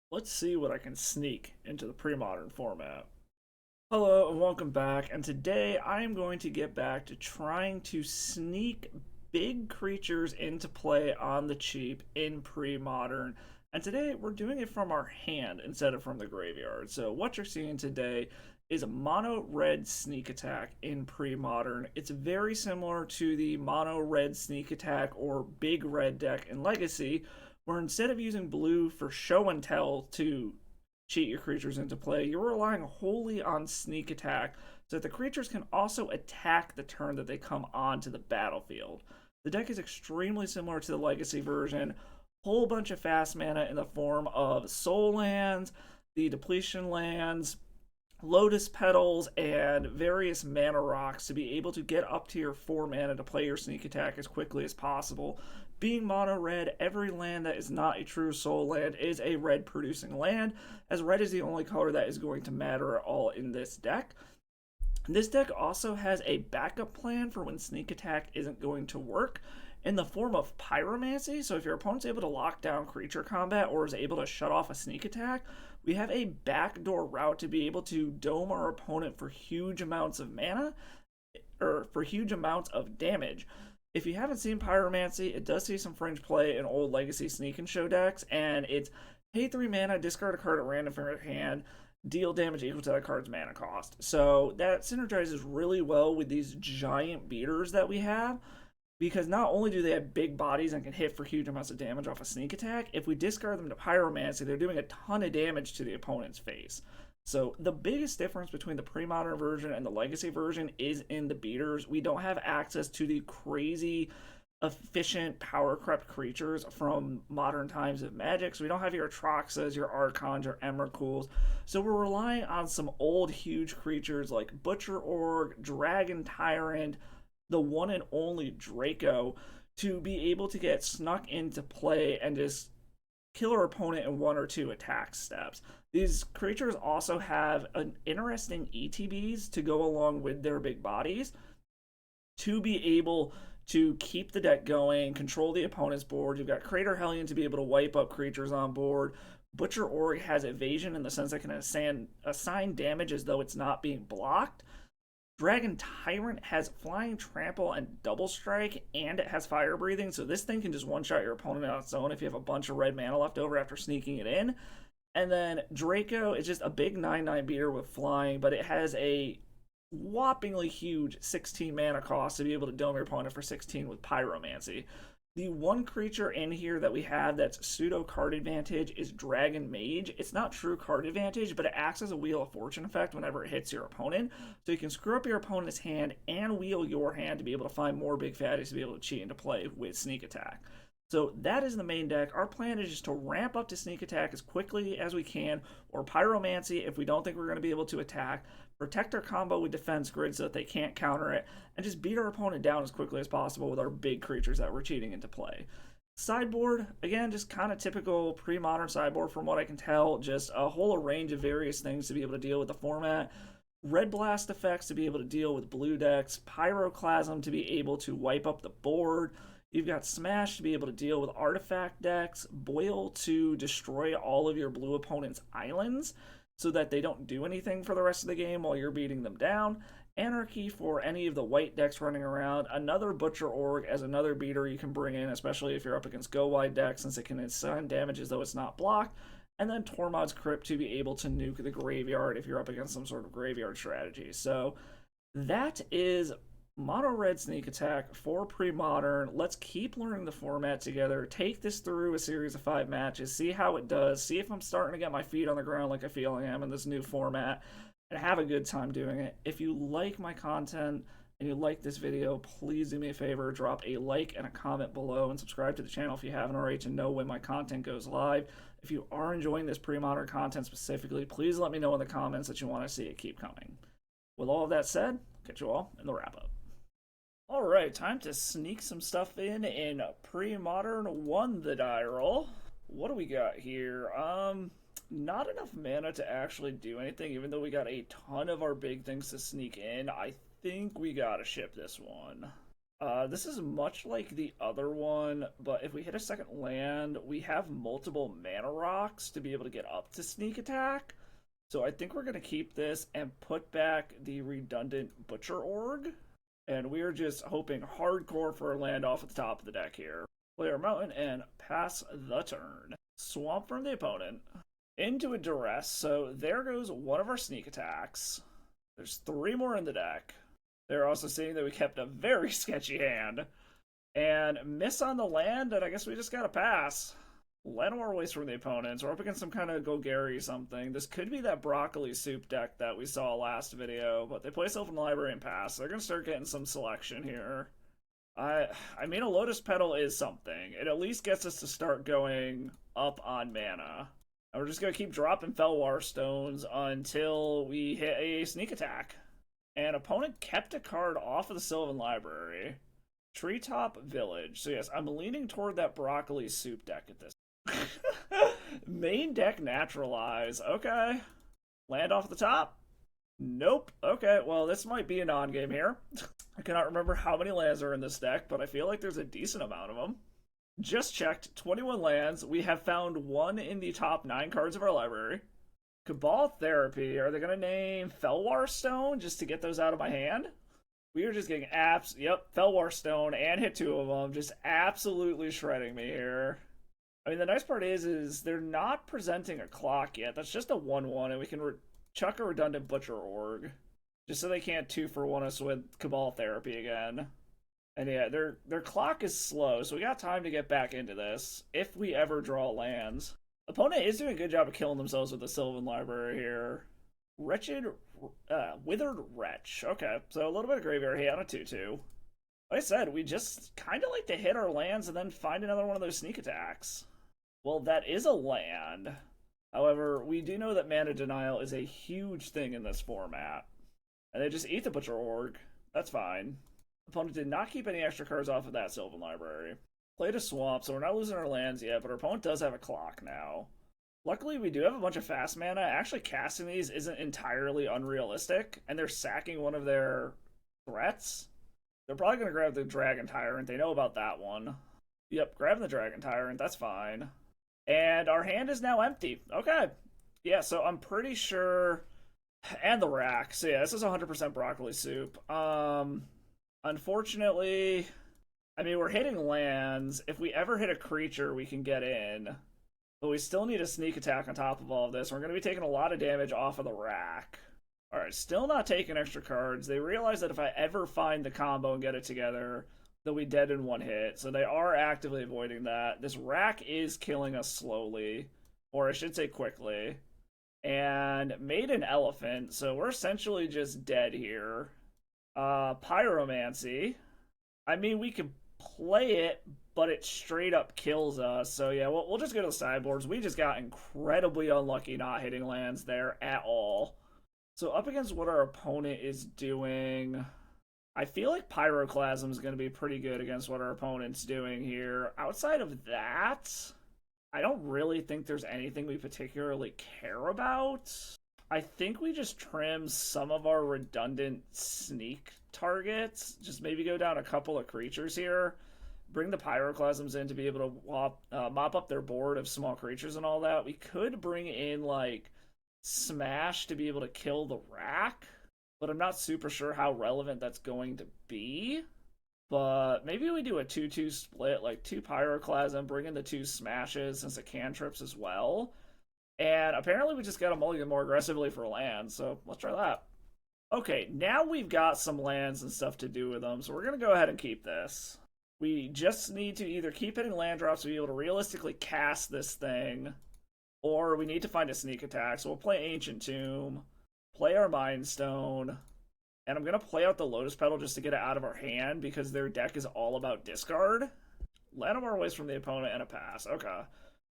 Let's see what I can sneak into the pre-modern format. Hello and welcome back, and today I am going to get back to trying to sneak big creatures into play on the cheap in pre-modern. And today we're doing it from our hand instead of from the graveyard. So what you're seeing today is a mono red sneak attack in pre-modern. It's very similar to the mono red sneak attack or big red deck in Legacy, where instead of using blue for show and tell to cheat your creatures into play, you're relying wholly on sneak attack so that the creatures can also attack the turn that they come onto the battlefield. The deck is extremely similar to the Legacy version. Whole bunch of fast mana in the form of soul lands, the depletion lands, lotus petals, and various mana rocks to be able to get up to your 4 mana to play your sneak attack as quickly as possible. Being mono red, every land that is not a true soul land is a red producing land, as red is the only color that is going to matter at all in this deck. This deck also has a backup plan for when sneak attack isn't going to work in the form of pyromancy. So if your opponent's able to lock down creature combat or is able to shut off a sneak attack, we have a backdoor route to be able to dome our opponent for huge amounts of mana or for huge amounts of damage. If you haven't seen pyromancy, it does see some fringe play in old legacy sneak and show decks, and it's pay 3 mana, discard a card at random from your hand, deal damage equal to that card's mana cost. So that synergizes really well with these giant beaters that we have, because not only do they have big bodies and can hit for huge amounts of damage off a sneak attack, if we discard them to pyromancy, they're doing a ton of damage to the opponent's face. So the biggest difference between the pre-modern version and the legacy version is in the beaters. We don't have access to the crazy efficient power crept creatures from modern times of Magic. So we don't have your Atraxas, your Archons, your Emrakuls. So we're relying on some old huge creatures like Butcher Orgg, Dragon Tyrant, the one and only Draco to be able to get snuck into play and just kill our opponent in 1 or 2 attack steps. These creatures also have an interesting ETBs to go along with their big bodies to be able to keep the deck going, control the opponent's board. You've got Crater Hellion to be able to wipe up creatures on board. Butcher Orgg has evasion in the sense that it can assign damage as though it's not being blocked. Dragon Tyrant has Flying Trample and Double Strike, and it has Fire Breathing, so this thing can just one-shot your opponent on its own if you have a bunch of red mana left over after sneaking it in. And then Draco is just a big 9/9 beater with flying, but it has a whoppingly huge 16 mana cost to be able to dome your opponent for 16 with Pyromancy. The one creature in here that we have that's pseudo card advantage is Dragon Mage. It's not true card advantage, but it acts as a Wheel of Fortune effect whenever it hits your opponent. So you can screw up your opponent's hand and wheel your hand to be able to find more big fatties to be able to cheat into play with Sneak Attack. So that is the main deck. Our plan is just to ramp up to Sneak Attack as quickly as we can, or Pyromancy if we don't think we're going to be able to attack, protect our combo with Defense Grid so that they can't counter it, and just beat our opponent down as quickly as possible with our big creatures that we're cheating into play. Sideboard, again, just kind of typical pre-modern sideboard from what I can tell. Just a whole range of various things to be able to deal with the format. Red Blast effects to be able to deal with blue decks. Pyroclasm to be able to wipe up the board. You've got Smash to be able to deal with artifact decks, Boil to destroy all of your blue opponent's islands so that they don't do anything for the rest of the game while you're beating them down, Anarchy for any of the white decks running around, another Butcher Orgg as another beater you can bring in, especially if you're up against go-wide decks since it can assign damage as though it's not blocked, and then Tormod's Crypt to be able to nuke the graveyard if you're up against some sort of graveyard strategy. So that is Mono Red Sneak Attack for pre-modern. Let's keep learning the format together. Take this through a series of 5 matches. See how it does. See if I'm starting to get my feet on the ground like I feel I am in this new format. And have a good time doing it. If you like my content and you like this video, please do me a favor. Drop a like and a comment below and subscribe to the channel if you haven't already to know when my content goes live. If you are enjoying this pre-modern content specifically, please let me know in the comments that you want to see it keep coming. With all of that said, catch you all in the wrap-up. Alright, time to sneak some stuff in pre-modern 1 the die roll. What do we got here? Not enough mana to actually do anything, even though we got a ton of our big things to sneak in. I think we gotta ship this one. This is much like the other one, but if we hit a second land, we have multiple mana rocks to be able to get up to sneak attack. So I think we're going to keep this and put back the redundant Butcher Orgg. And we are just hoping hardcore for a land off at the top of the deck here. Play our mountain and pass the turn. Swamp from the opponent. Into a duress, so there goes one of our sneak attacks. There's 3 more in the deck. They're also seeing that we kept a very sketchy hand. And miss on the land, and I guess we just gotta pass. Llanowar waste from the opponents. We're up against some kind of Golgari something. This could be that broccoli soup deck that we saw last video, but they play Sylvan Library and pass. So they're gonna start getting some selection here. I mean, a Lotus Petal is something. It at least gets us to start going up on mana. And we're just gonna keep dropping Fellwar stones until we hit a sneak attack. And opponent kept a card off of the Sylvan Library. Treetop Village. So yes, I'm leaning toward that broccoli soup deck at this. Main deck Naturalize. Okay. Land off the top? Nope. Okay, well, this might be a non-game here. I cannot remember how many lands are in this deck, but I feel like there's a decent amount of them. Just checked, 21 lands. We have found 1 in the top 9 cards of our library. Cabal Therapy. Are they going to name Fellwar Stone just to get those out of my hand? We are just getting Fellwar Stone and hit 2 of them. Just absolutely shredding me here. I mean, the nice part is they're not presenting a clock yet. That's just a 1-1, and we can chuck a redundant Butcher Orgg. Just so they can't 2-for-1 us with Cabal Therapy again. And yeah, their clock is slow, so we got time to get back into this, if we ever draw lands. Opponent is doing a good job of killing themselves with the Sylvan Library here. Withered Wretch. Okay, so a little bit of graveyard hit on a 2-2. Like I said, we just kind of like to hit our lands and then find another one of those sneak attacks. Well, that is a land. However, we do know that mana denial is a huge thing in this format. And they just eat the Butcher Orgg. That's fine. Opponent did not keep any extra cards off of that Sylvan Library. Played a swamp, so we're not losing our lands yet, but our opponent does have a clock now. Luckily, we do have a bunch of fast mana. Actually, casting these isn't entirely unrealistic, and they're sacking one of their threats. They're probably going to grab the Dragon Tyrant. They know about that one. Yep, grabbing the Dragon Tyrant. That's fine. And our hand is now empty. Okay. Yeah, so I'm pretty sure... And the rack. So yeah, this is 100% broccoli soup. Unfortunately... I mean, we're hitting lands. If we ever hit a creature, we can get in. But we still need a sneak attack on top of all of this. We're going to be taking a lot of damage off of the rack. Alright, still not taking extra cards. They realize that if I ever find the combo and get it together, they'll be dead in 1 hit. So they are actively avoiding that. This rack is killing us slowly. Or I should say quickly. And made an elephant, so we're essentially just dead here. Pyromancy. I mean, we could play it, but it straight up kills us. So yeah, we'll just go to the sideboards. We just got incredibly unlucky not hitting lands there at all. So up against what our opponent is doing, I feel like Pyroclasm is going to be pretty good against what our opponent's doing here. Outside of that, I don't really think there's anything we particularly care about. I think we just trim some of our redundant sneak targets. Just maybe go down a couple of creatures here. Bring the Pyroclasms in to be able to mop up their board of small creatures and all that. We could bring in, like, Smash to be able to kill the rack, but I'm not super sure how relevant that's going to be. But maybe we do a 2-2 split, like 2 Pyroclasm, bring in the 2 Smashes since it cantrips as well. And apparently we just got to mulligan more aggressively for lands, so let's try that. Okay, now we've got some lands and stuff to do with them, so we're going to go ahead and keep this. We just need to either keep hitting land drops to be able to realistically cast this thing, or we need to find a sneak attack. So we'll play Ancient Tomb, play our Mind Stone, and I'm going to play out the Lotus Petal just to get it out of our hand because their deck is all about discard. Llanowar waste from the opponent and a pass. Okay.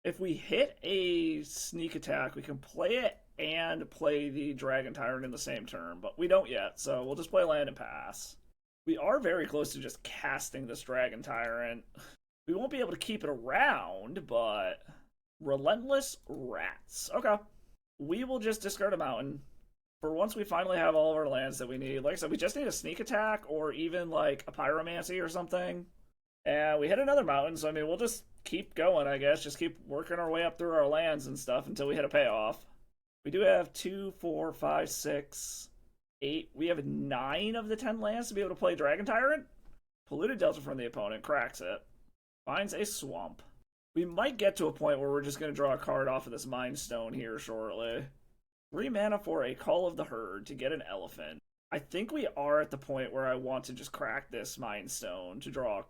If we hit a sneak attack, we can play it and play the Dragon Tyrant in the same turn, but we don't yet, so we'll just play land and pass. We are very close to just casting this Dragon Tyrant. We won't be able to keep it around, but... Relentless Rats. Okay. We will just discard a mountain. For once we finally have all of our lands that we need. Like I said, we just need a sneak attack or even like a pyromancy or something. And we hit another mountain, so I mean, we'll just keep going, I guess. Just keep working our way up through our lands and stuff until we hit a payoff. We do have 2, 4, 5, 6, 8. We have 9 of the 10 lands to be able to play Dragon Tyrant. Polluted Delta from the opponent, cracks it. Finds a swamp. We might get to a point where we're just going to draw a card off of this Mind Stone here shortly. 3 mana for a Call of the Herd to get an elephant. I think we are at the point where I want to just crack this Mind Stone to draw.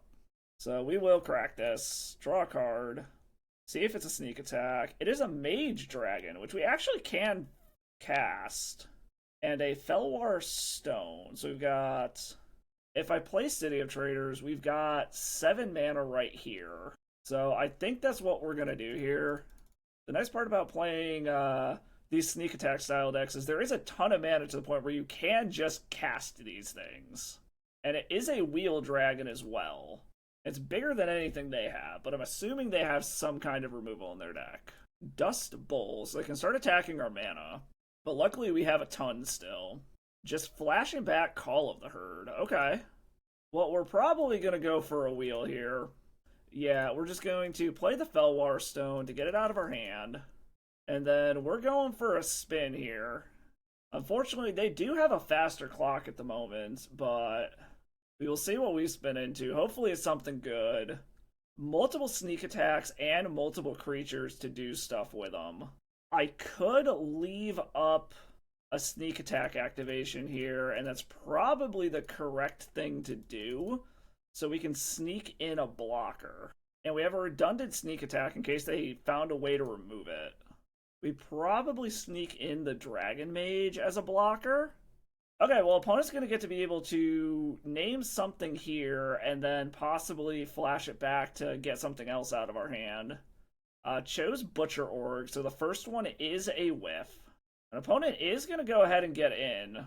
So we will crack this. Draw a card. See if it's a sneak attack. It is a Mage Dragon, which we actually can cast. And a Felwar Stone. So we've got... If I play City of Traders, we've got 7 mana right here. So I think that's what we're going to do here. The nice part about playing these sneak attack style decks is there is a ton of mana to the point where you can just cast these things. And it is a Wheel Dragon as well. It's bigger than anything they have, but I'm assuming they have some kind of removal in their deck. Dust Bowl, so they can start attacking our mana. But luckily we have a ton still. Just flashing back Call of the Herd. Okay. Well, we're probably going to go for a wheel here. Yeah, we're just going to play the Felwar Stone to get it out of our hand. And then we're going for a spin here. Unfortunately, they do have a faster clock at the moment, but we will see what we spin into. Hopefully it's something good. Multiple sneak attacks and multiple creatures to do stuff with them. I could leave up a sneak attack activation here, and that's probably the correct thing to do. So we can sneak in a blocker. And we have a redundant sneak attack in case they found a way to remove it. We probably sneak in the Dragon Mage as a blocker. Okay, well, opponent's going to get to be able to name something here and then possibly flash it back to get something else out of our hand. Chose Butcher Orgg, so the first one is a whiff. An opponent is going to go ahead and get in.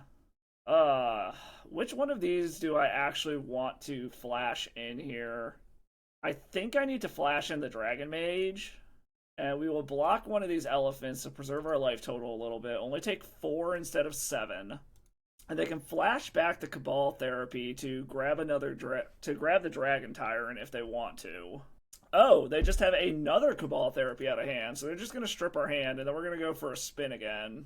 Which one of these do I actually want to flash in here? I think I need to flash in the Dragon Mage. And we will block one of these elephants to preserve our life total a little bit. Only take 4 instead of 7. And they can flash back the Cabal Therapy to grab grab the Dragon Tyrant if they want to. Oh, they just have another Cabal Therapy out of hand, so they're just going to strip our hand, and then we're going to go for a spin again.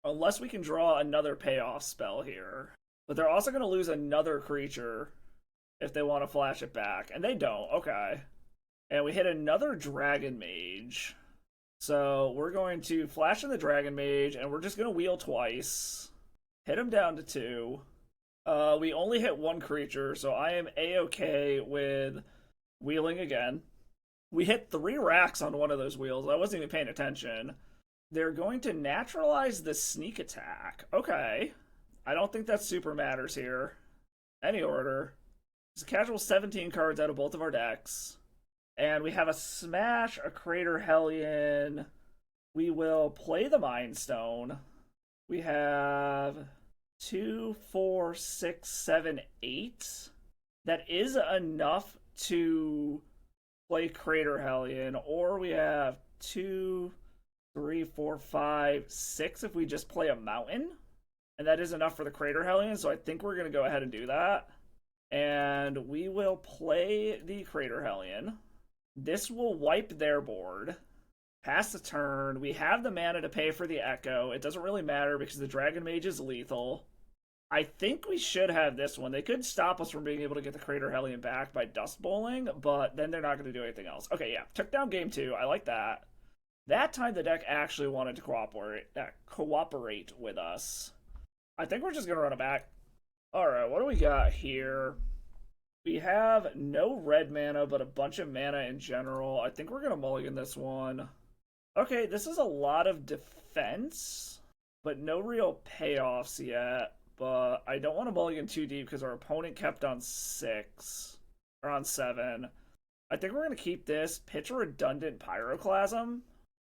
Unless we can draw another payoff spell here. But they're also going to lose another creature if they want to flash it back. And they don't. Okay. And we hit another Dragon Mage. So we're going to flash in the Dragon Mage, and we're just going to wheel twice. Hit him down to 2. We only hit 1 creature, so I am A-okay with wheeling again. We hit 3 racks on one of those wheels. I wasn't even paying attention. They're going to naturalize the sneak attack. Okay. I don't think that super matters here. Any order. It's a casual 17 cards out of both of our decks. And we have a Smash, a Crater Hellion. We will play the Mind Stone. We have 2, 4, 6, 7, 8. That is enough to play Crater Hellion. Or we have 2, 3, 4, 5, 6 if we just play a Mountain. And that is enough for the Crater Hellion, so I think we're going to go ahead and do that. And we will play the Crater Hellion. This will wipe their board. Pass the turn. We have the mana to pay for the Echo. It doesn't really matter because the Dragon Mage is lethal. I think we should have this one. They could stop us from being able to get the Crater Hellion back by Dust Bowling, but then they're not going to do anything else. Okay, yeah. Took down game 2. I like that. That time the deck actually wanted to cooperate with us. I think we're just going to run it back. Alright, what do we got here? We have no red mana, but a bunch of mana in general. I think we're going to mulligan this one. Okay, this is a lot of defense, but no real payoffs yet. But I don't want to mulligan too deep because our opponent kept on 6. Or on 7. I think we're going to keep this. Pitch a redundant Pyroclasm.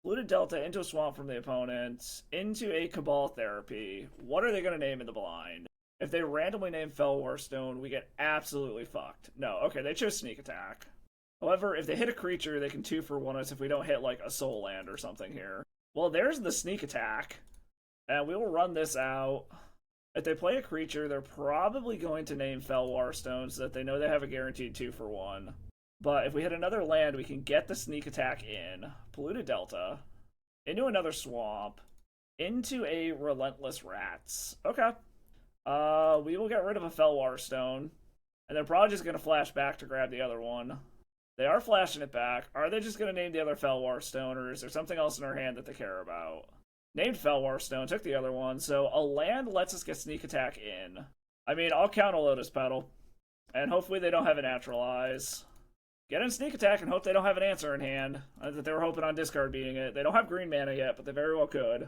Polluted Delta into a swamp from the opponent. Into a Cabal Therapy. What are they going to name in the blind? If they randomly name Felwar Stone, we get absolutely fucked. No, okay, they chose Sneak Attack. However, if they hit a creature, they can 2-for-1 us if we don't hit, like, a Soul Land or something here. Well, there's the Sneak Attack. And we will run this out. If they play a creature, they're probably going to name Fellwar Stone so that they know they have a guaranteed 2-for-1. But if we hit another land, we can get the sneak attack in. Polluted Delta. Into another swamp. Into a Relentless Rats. Okay. We will get rid of a Fellwar Stone. And they're probably just going to flash back to grab the other one. They are flashing it back. Are they just going to name the other Fellwar Stone, or is there something else in our hand that they care about? Named Fellwar Stone, took the other one, so a land lets us get sneak attack in. I mean, I'll count a Lotus Petal, and hopefully they don't have a Naturalize. Get in sneak attack and hope they don't have an answer in hand. That they were hoping on discard beating it. They don't have green mana yet, but they very well could.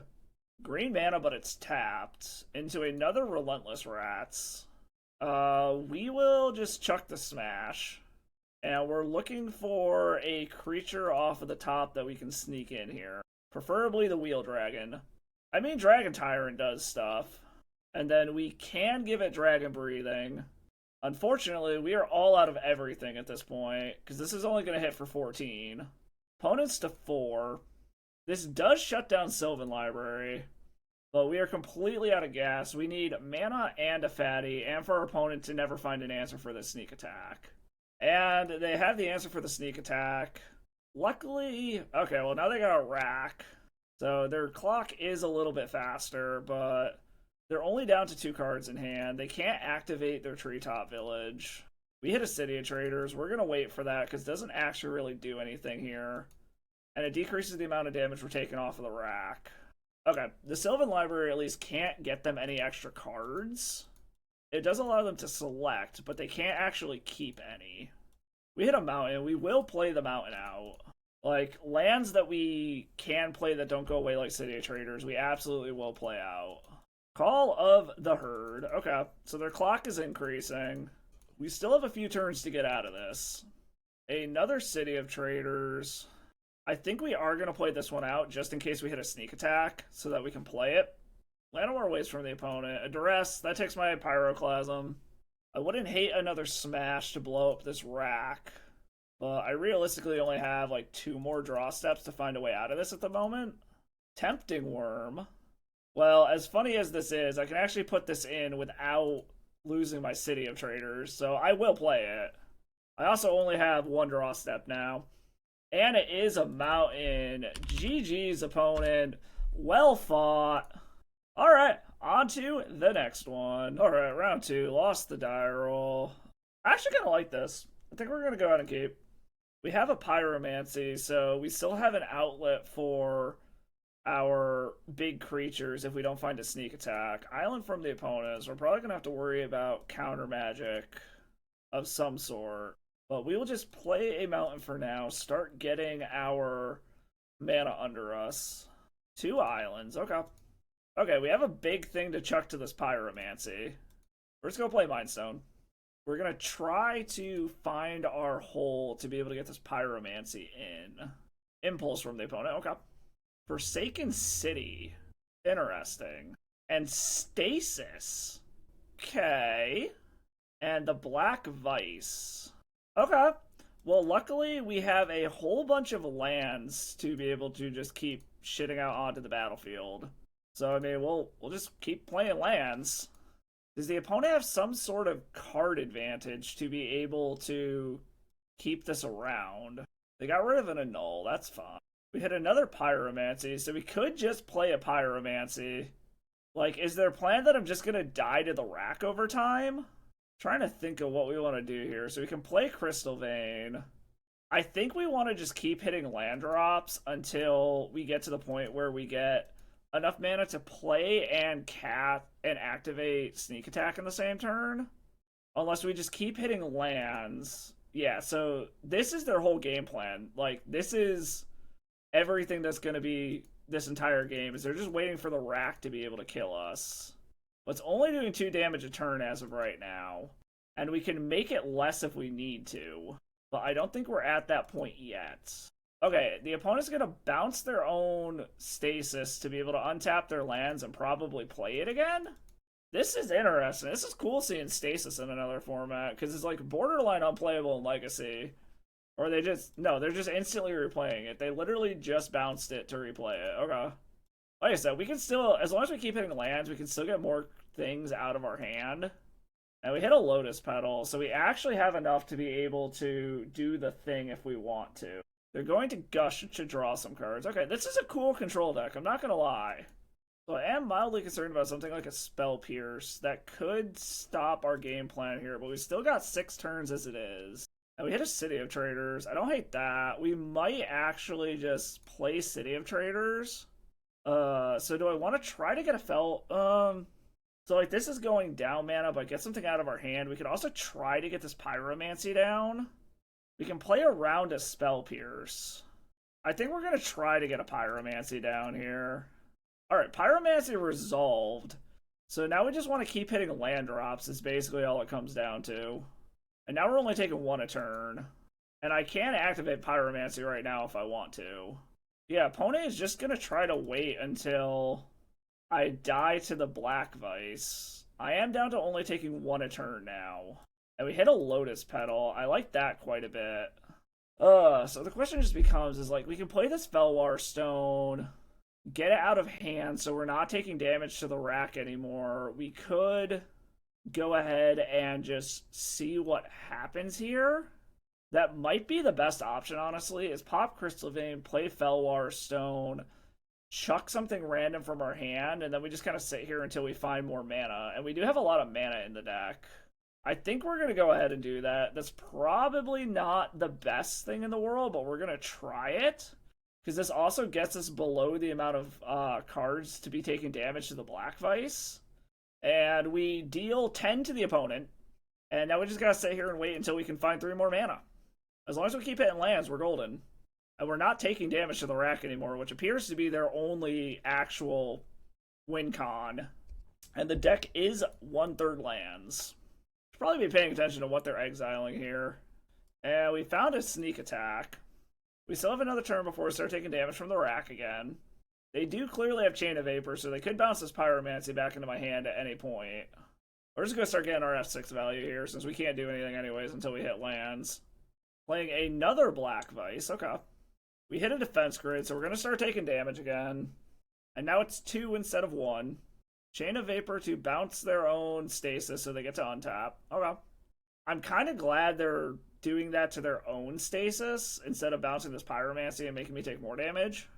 Green mana, but it's tapped. Into another Relentless Rats. We will just chuck the Smash. And we're looking for a creature off of the top that we can sneak in here. Preferably the Wheel Dragon. I mean, Dragon Tyrant does stuff. And then we can give it Dragon Breathing. Unfortunately, we are all out of everything at this point, because this is only going to hit for 14. Opponents to 4. This does shut down Sylvan Library, but we are completely out of gas. We need mana and a fatty, and for our opponent to never find an answer for this sneak attack. And they have the answer for the sneak attack. Luckily, okay, well now they got a rack. So their clock is a little bit faster, but they're only down to 2 cards in hand. They can't activate their Treetop Village. We hit a City of Traders. We're going to wait for that because it doesn't actually really do anything here. And it decreases the amount of damage we're taking off of the rack. Okay, the Sylvan Library at least can't get them any extra cards. It does allow them to select, but they can't actually keep any. We hit a mountain. We will play the mountain out. Like, lands that we can play that don't go away like City of Traders, we absolutely will play out. Call of the Herd. Okay, so their clock is increasing. We still have a few turns to get out of this. Another City of Traders. I think we are going to play this one out just in case we hit a sneak attack so that we can play it. Llanowar Waste from the opponent. A Duress, that takes my Pyroclasm. I wouldn't hate another Smash to blow up this rack, but I realistically only have like 2 more draw steps to find a way out of this at the moment. Tempting Worm. Well, as funny as this is, I can actually put this in without losing my City of Traders, so I will play it. I also only have 1 draw step now. And it is a mountain. GG's opponent. Well fought. Alright, on to the next one. Alright, round 2. Lost the die roll. I actually kind of like this. I think we're going to go ahead and keep. We have a Pyromancy, so we still have an outlet for our big creatures if we don't find a sneak attack. Island from the opponents. We're probably going to have to worry about counter magic of some sort. But we will just play a mountain for now. Start getting our mana under us. 2 islands. Okay. Okay, we have a big thing to chuck to this Pyromancy. We're just going to play Mindstone. We're going to try to find our hole to be able to get this Pyromancy in. Impulse from the opponent. Okay. Forsaken City. Interesting. And Stasis. Okay. And the Black Vice. Okay. Well, luckily we have a whole bunch of lands to be able to just keep shitting out onto the battlefield. So, I mean, we'll just keep playing lands. Does the opponent have some sort of card advantage to be able to keep this around? They got rid of an Annul. That's fine. We hit another Pyromancy, so we could just play a Pyromancy. Like, is there a plan that I'm just going to die to the rack over time? Trying to think of what we want to do here. So we can play Crystal Vein. I think we want to just keep hitting land drops until we get to the point where we get enough mana to play and activate Sneak Attack in the same turn. Unless we just keep hitting lands. Yeah, so this is their whole game plan. Like, this is everything that's going to be this entire game, is they're just waiting for the rack to be able to kill us. But it's only doing 2 damage a turn as of right now. And we can make it less if we need to. But I don't think we're at that point yet. Okay, the opponent's going to bounce their own Stasis to be able to untap their lands and probably play it again? This is interesting. This is cool seeing Stasis in another format, because it's like borderline unplayable in Legacy. Or they just, no, they're just instantly replaying it. They literally just bounced it to replay it. Okay. Like I said, we can still, as long as we keep hitting lands, we can still get more things out of our hand. And we hit a Lotus Petal, so we actually have enough to be able to do the thing if we want to. They're going to Gush to draw some cards. Okay, this is a cool control deck, I'm not going to lie. So I am mildly concerned about something like a Spell Pierce that could stop our game plan here, but we still got 6 turns as it is. And we hit a City of Traders. I don't hate that. We might actually just play City of Traders. So do I want to try to get a Fel? So like this is going down mana, but get something out of our hand. We could also try to get this Pyromancy down. We can play around a Spell Pierce. I think we're going to try to get a Pyromancy down here. Alright, Pyromancy resolved. So now we just want to keep hitting land drops is basically all it comes down to. And now we're only taking 1 a turn. And I can activate Pyromancy right now if I want to. Yeah, opponent is just going to try to wait until I die to the Black Vice. I am down to only taking 1 a turn now. And we hit a Lotus Petal. I like that quite a bit. So the question just becomes, is like, we can play this Felwar Stone, get it out of hand so we're not taking damage to the rack anymore. We could go ahead and just see what happens here. That might be the best option, honestly, is pop Crystal Vein, play Felwar Stone, chuck something random from our hand, and then we just kind of sit here until we find more mana. And we do have a lot of mana in the deck. I think we're going to go ahead and do that. That's probably not the best thing in the world, but we're going to try it. Because this also gets us below the amount of cards to be taking damage to the Black Vice. And we deal 10 to the opponent. And now we just got to sit here and wait until we can find 3 more mana. As long as we keep hitting lands, we're golden. And we're not taking damage to the rack anymore, which appears to be their only actual win con. And the deck is 1/3 lands. Should probably be paying attention to what they're exiling here. And we found a Sneak Attack. We still have another turn before we start taking damage from the rack again. They do clearly have Chain of Vapor, so they could bounce this Pyromancy back into my hand at any point. We're just going to start getting our F6 value here, since we can't do anything anyways until we hit lands. Playing another Black Vice. Okay. We hit a defense grid, so we're going to start taking damage again. And now it's 2 instead of 1. Chain of Vapor to bounce their own Stasis so they get to untap. Okay. I'm kind of glad they're doing that to their own Stasis instead of bouncing this Pyromancy and making me take more damage.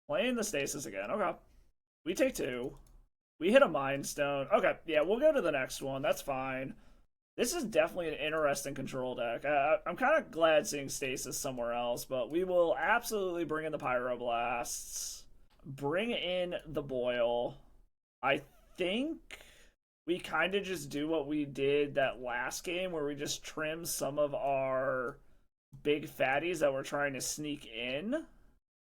Playing the Stasis again. Okay. We take 2. We hit a Mind Stone. Okay, yeah, we'll go to the next one. That's fine. This is definitely an interesting control deck. I'm kind of glad seeing Stasis somewhere else, but we will absolutely bring in the Pyroblasts. Bring in the Boil. I think we kind of just do what we did that last game where we just trim some of our big fatties that we're trying to sneak in.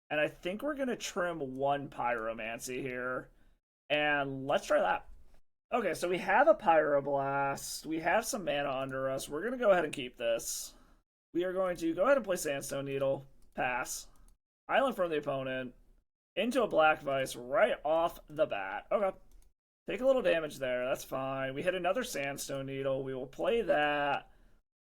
And I think we're going to trim 1 Pyromancy here. And let's try that. Okay, so we have a Pyroblast. We have some mana under us. We're going to go ahead and keep this. We are going to go ahead and play Sandstone Needle. Pass. Island from the opponent. Into a Black Vice right off the bat. Okay. Take a little damage there. That's fine. We hit another Sandstone Needle. We will play that.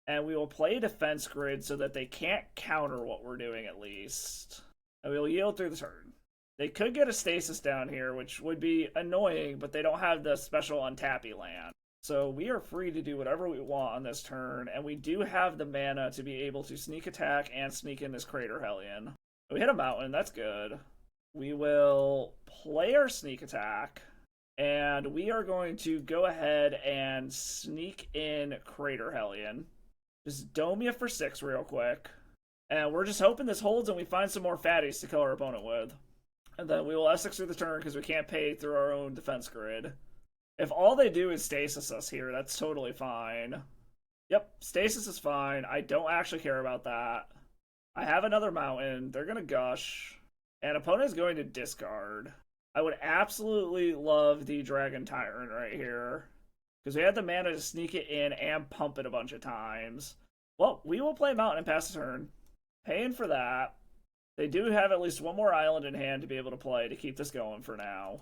And we will play Defense Grid so that they can't counter what we're doing at least. And we will yield through the turn. They could get a Stasis down here, which would be annoying, but they don't have the special untappy land. So we are free to do whatever we want on this turn, and we do have the mana to be able to sneak attack and sneak in this Crater Hellion. We hit a mountain, that's good. We will play our sneak attack, and we are going to go ahead and sneak in Crater Hellion. Just dome you for 6 real quick. And we're just hoping this holds and we find some more fatties to kill our opponent with. And then we will F6 through the turn because we can't pay through our own defense grid. If all they do is stasis us here, that's totally fine. Yep, stasis is fine. I don't actually care about that. I have another mountain. They're going to gush. And opponent is going to discard. I would absolutely love the Dragon Tyrant right here. Because we had the mana to sneak it in and pump it a bunch of times. Well, we will play mountain and pass the turn. Paying for that. They do have at least 1 more island in hand to be able to play to keep this going for now.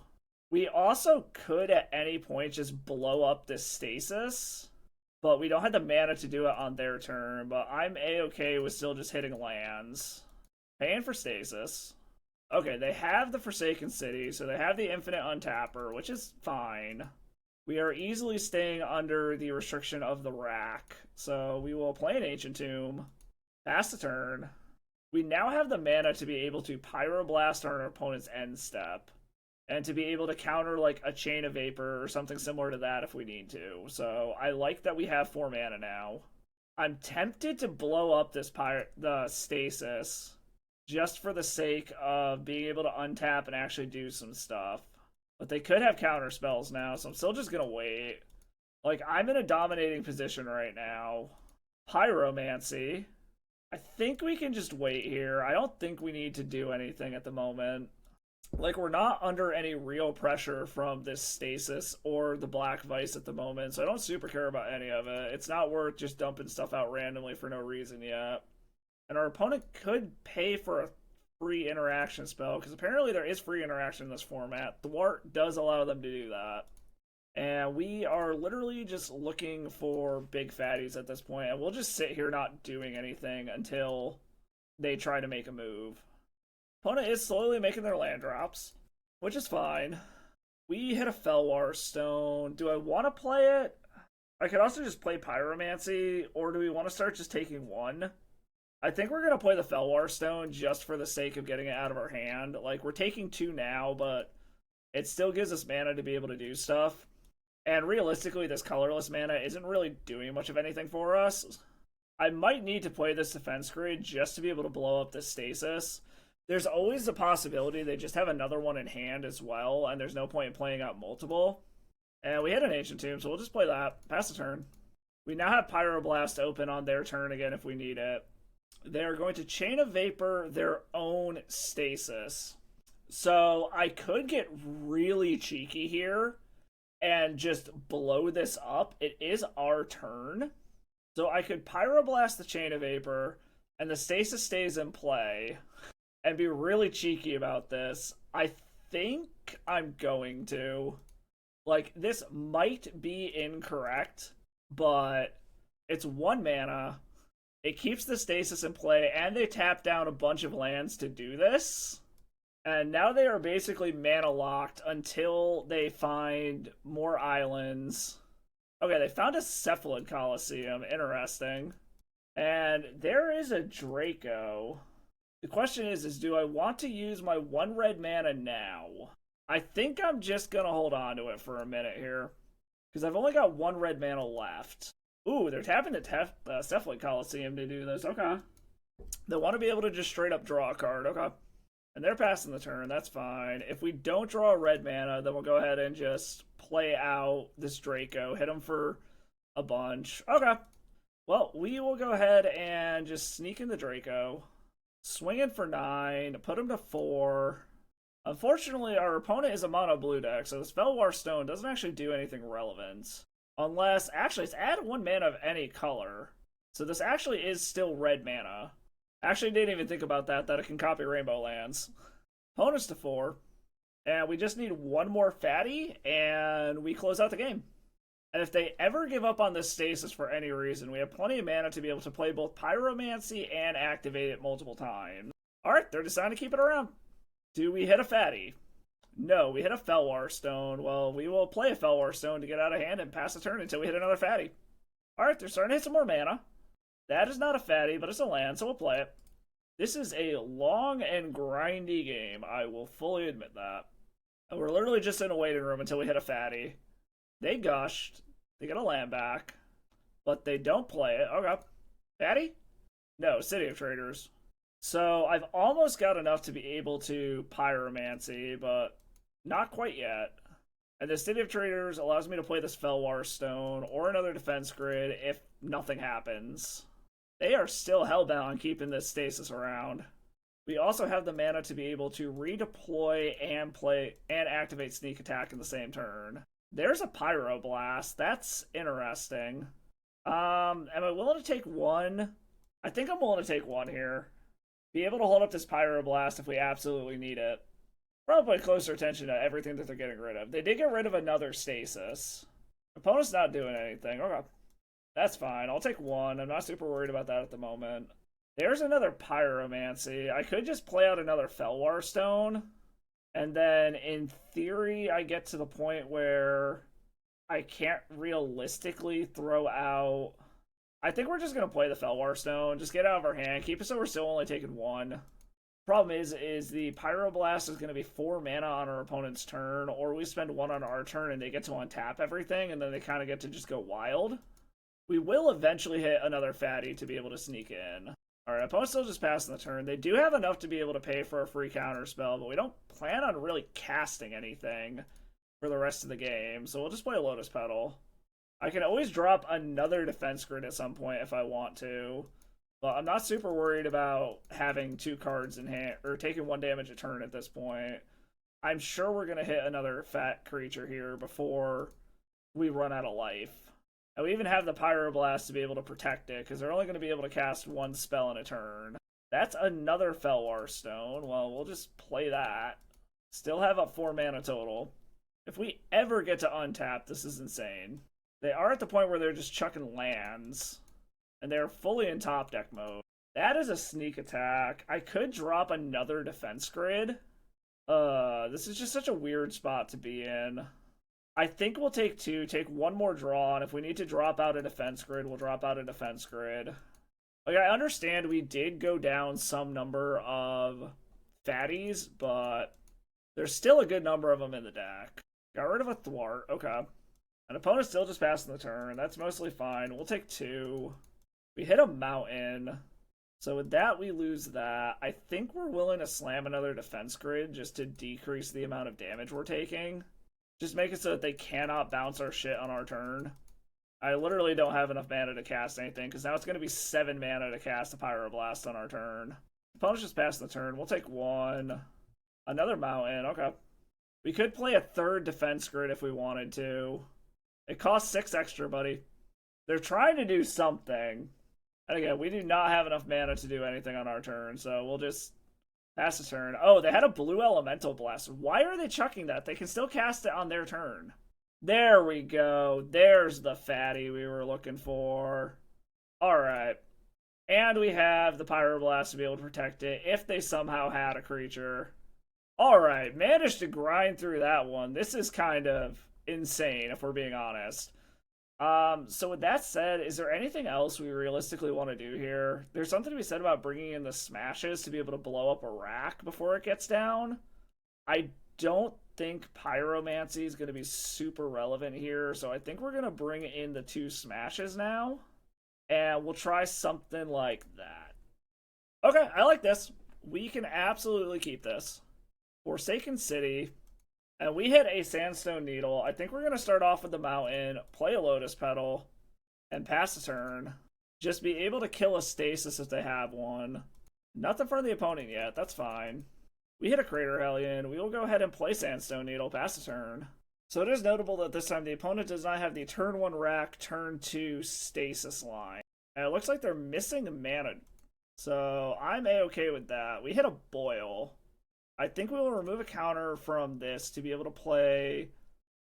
We also could at any point just blow up this stasis, but we don't have the mana to do it on their turn, but I'm a-okay with still just hitting lands. Paying for stasis. Okay, they have the Forsaken City, so they have the Infinite Untapper, which is fine. We are easily staying under the restriction of the rack, so we will play an Ancient Tomb, pass the turn. We now have the mana to be able to Pyroblast our opponent's end step, and to be able to counter like a Chain of Vapor or something similar to that if we need to. So I like that we have 4 mana now. I'm tempted to blow up the Stasis just for the sake of being able to untap and actually do some stuff. But they could have counter spells now, so I'm still just gonna wait. Like, I'm in a dominating position right now. Pyromancy. I think we can just wait here. I don't think we need to do anything at the moment. Like, we're not under any real pressure from this Stasis or the Black Vice at the moment, so I don't super care about any of it. It's not worth just dumping stuff out randomly for no reason yet. And our opponent could pay for a free interaction spell, because apparently there is free interaction in this format. Thwart does allow them to do that. And we are literally just looking for big fatties at this point, and we'll just sit here not doing anything until they try to make a move. Opponent is slowly making their land drops, which is fine. We hit a Felwar Stone. Do I want to play it? I could also just play Pyromancy, or do we want to start just taking one? I think we're going to play the Felwar Stone just for the sake of getting it out of our hand. Like, we're taking 2 now, but it still gives us mana to be able to do stuff. And realistically, this colorless mana isn't really doing much of anything for us. I might need to play this defense grid just to be able to blow up this Stasis. There's always the possibility they just have another one in hand as well, and there's no point in playing out multiple. And we hit an Ancient Tomb, so we'll just play that. Pass the turn. We now have Pyroblast open on their turn again if we need it. They're going to Chain of Vapor their own Stasis. So I could get really cheeky here and just blow this up. It is our turn. So I could Pyroblast the Chain of Vapor, and the Stasis stays in play, and be really cheeky about this. I think I'm going to. Like, this might be incorrect, but it's 1 mana. It keeps the Stasis in play, and they tap down a bunch of lands to do this. And now they are basically mana locked until they find more islands. Okay, they found a Cephalid Coliseum. Interesting. And there is a Draco. The question is do I want to use my 1 red mana now? I think I'm just going to hold on to it for a minute here, because I've only got 1 red mana left. Ooh, they're tapping the Cephalid Coliseum to do this. Okay. They want to be able to just straight up draw a card. Okay. And they're passing the turn. That's fine. If we don't draw a red mana, then we'll go ahead and just play out this Draco. Hit him for a bunch. Okay. Well, we will go ahead and just sneak in the Draco. Swing in for 9. Put him to 4. Unfortunately, our opponent is a mono blue deck, so the Felwar Stone doesn't actually do anything relevant. Unless, actually, it's add 1 mana of any color. So this actually is still red mana. Actually, didn't even think about that it can copy Rainbow Lands. Opponent's to 4. And we just need 1 more fatty, and we close out the game. And if they ever give up on this Stasis for any reason, we have plenty of mana to be able to play both Pyromancy and activate it multiple times. Alright, they're deciding to keep it around. Do we hit a fatty? No, we hit a Felwar Stone. Well, we will play a Felwar Stone to get out of hand and pass the turn until we hit another fatty. Alright, they're starting to hit some more mana. That is not a fatty, but it's a land, so we'll play it. This is a long and grindy game, I will fully admit that. And we're literally just in a waiting room until we hit a fatty. They gushed. They get a land back. But they don't play it. Okay. Fatty? No, City of Traders. So I've almost got enough to be able to Pyromancy, but not quite yet. And the City of Traders allows me to play this Felwar Stone or another defense grid if nothing happens. They are still hellbound on keeping this Stasis around. We also have the mana to be able to redeploy and play and activate Sneak Attack in the same turn. There's a Pyroblast. That's interesting. Am I willing to take 1? I think I'm willing to take 1 here. Be able to hold up this Pyroblast if we absolutely need it. Probably pay closer attention to everything that they're getting rid of. They did get rid of another Stasis. Opponent's not doing anything. Okay. That's fine. I'll take 1. I'm not super worried about that at the moment. There's another Pyromancy. I could just play out another Felwar Stone, and then in theory, I get to the point where I can't realistically throw out. I think we're just gonna play the Felwar Stone, just get out of our hand, keep it so we're still only taking one. Problem is the Pyroblast is gonna be 4 mana on our opponent's turn, or we spend 1 on our turn and they get to untap everything, and then they kind of get to just go wild. We will eventually hit another fatty to be able to sneak in. Alright, opponent's still just passing the turn. They do have enough to be able to pay for a free counter spell, but we don't plan on really casting anything for the rest of the game, so we'll just play a Lotus Petal. I can always drop another defense grid at some point if I want to, but I'm not super worried about having 2 cards in hand, or taking 1 damage a turn at this point. I'm sure we're going to hit another fat creature here before we run out of life. And we even have the Pyroblast to be able to protect it, because they're only going to be able to cast 1 spell in a turn. That's another Felwar Stone. Well, we'll just play that. Still have up 4 mana total. If we ever get to untap, this is insane. They are at the point where they're just chucking lands, and they're fully in top deck mode. That is a sneak attack. I could drop another defense grid. This is just such a weird spot to be in. I think we'll take 2, take 1 more draw, and if we need to drop out a defense grid, we'll drop out a defense grid. Like, I understand we did go down some number of fatties, but there's still a good number of them in the deck. Got rid of a thwart, okay. An opponent's still just passing the turn, that's mostly fine. We'll take 2. We hit a mountain, so with that we lose that. I think we're willing to slam another defense grid just to decrease the amount of damage we're taking. Just make it so that they cannot bounce our shit on our turn. I literally don't have enough mana to cast anything, because now it's going to be 7 mana to cast a Pyroblast on our turn. Opponent's just passing the turn. We'll take 1. Another mountain, okay. We could play a 3rd defense grid if we wanted to. It costs 6 extra, buddy. They're trying to do something. And again, we do not have enough mana to do anything on our turn, so we'll just pass the turn. Oh, they had a blue elemental blast. Why are they chucking that? They can still cast it on their turn. There we go. There's the fatty we were looking for. Alright. And we have the Pyroblast to be able to protect it if they somehow had a creature. Alright, managed to grind through that one. This is kind of insane, if we're being honest. So with that said, is there anything else we realistically want to do here? There's something to be said about bringing in the smashes to be able to blow up a rack before it gets down. I don't think Pyromancy is going to be super relevant here, so I think we're going to bring in the 2 smashes now, and we'll try something like that. Okay, I like this. We can absolutely keep this. Forsaken City. And we hit a Sandstone Needle. I think we're going to start off with the Mountain, play a Lotus Petal, and pass the turn. Just be able to kill a Stasis if they have one. Nothing for the opponent yet, that's fine. We hit a Crater Hellion. We will go ahead and play Sandstone Needle, pass the turn. So it is notable that this time the opponent does not have the turn 1 rack, turn 2 Stasis line. And it looks like they're missing mana. So I'm A-okay with that. We hit a Boil. I think we will remove a counter from this to be able to play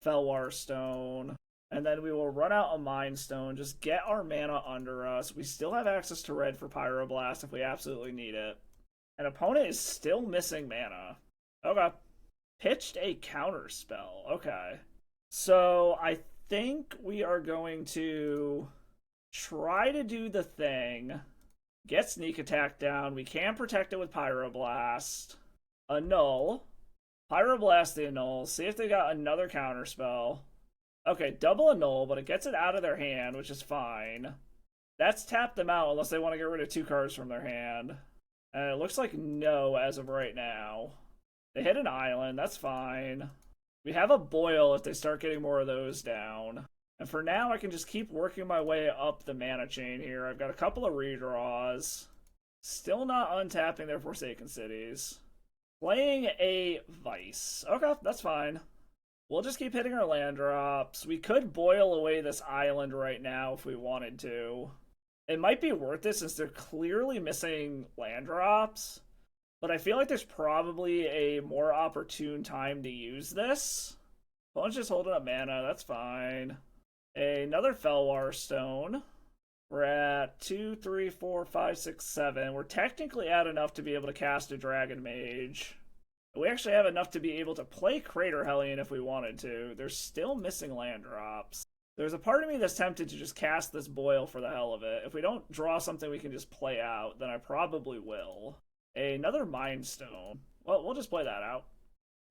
Felwar Stone. And then we will run out a Mind Stone, just get our mana under us. We still have access to red for Pyroblast if we absolutely need it. An opponent is still missing mana. Okay. Pitched a counter spell. Okay. So I think we are going to try to do the thing. Get Sneak Attack down. We can protect it with Pyroblast. Annul. Pyroblast the Annul. See if they got another counter spell. Okay, double Annul, but it gets it out of their hand, which is fine. That's tapped them out unless they want to get rid of 2 cards from their hand. And it looks like no as of right now. They hit an island, that's fine. We have a Boil if they start getting more of those down. And for now, I can just keep working my way up the mana chain here. I've got a couple of redraws. Still not untapping their Forsaken Cities. Playing a Vice. Okay, that's fine. We'll just keep hitting our land drops. We could boil away this island right now if we wanted to. It might be worth it since they're clearly missing land drops. But I feel like there's probably a more opportune time to use this. Opponent's just holding up mana, that's fine. Another Felwar Stone. We're at 2, 3, 4, 5, 6, 7. We're technically at enough to be able to cast a Dragon Mage. We actually have enough to be able to play Crater Hellion if we wanted to. There's still missing land drops. There's a part of me that's tempted to just cast this Boil for the hell of it. If we don't draw something we can just play out, then I probably will. Another Mind Stone. Well, we'll just play that out.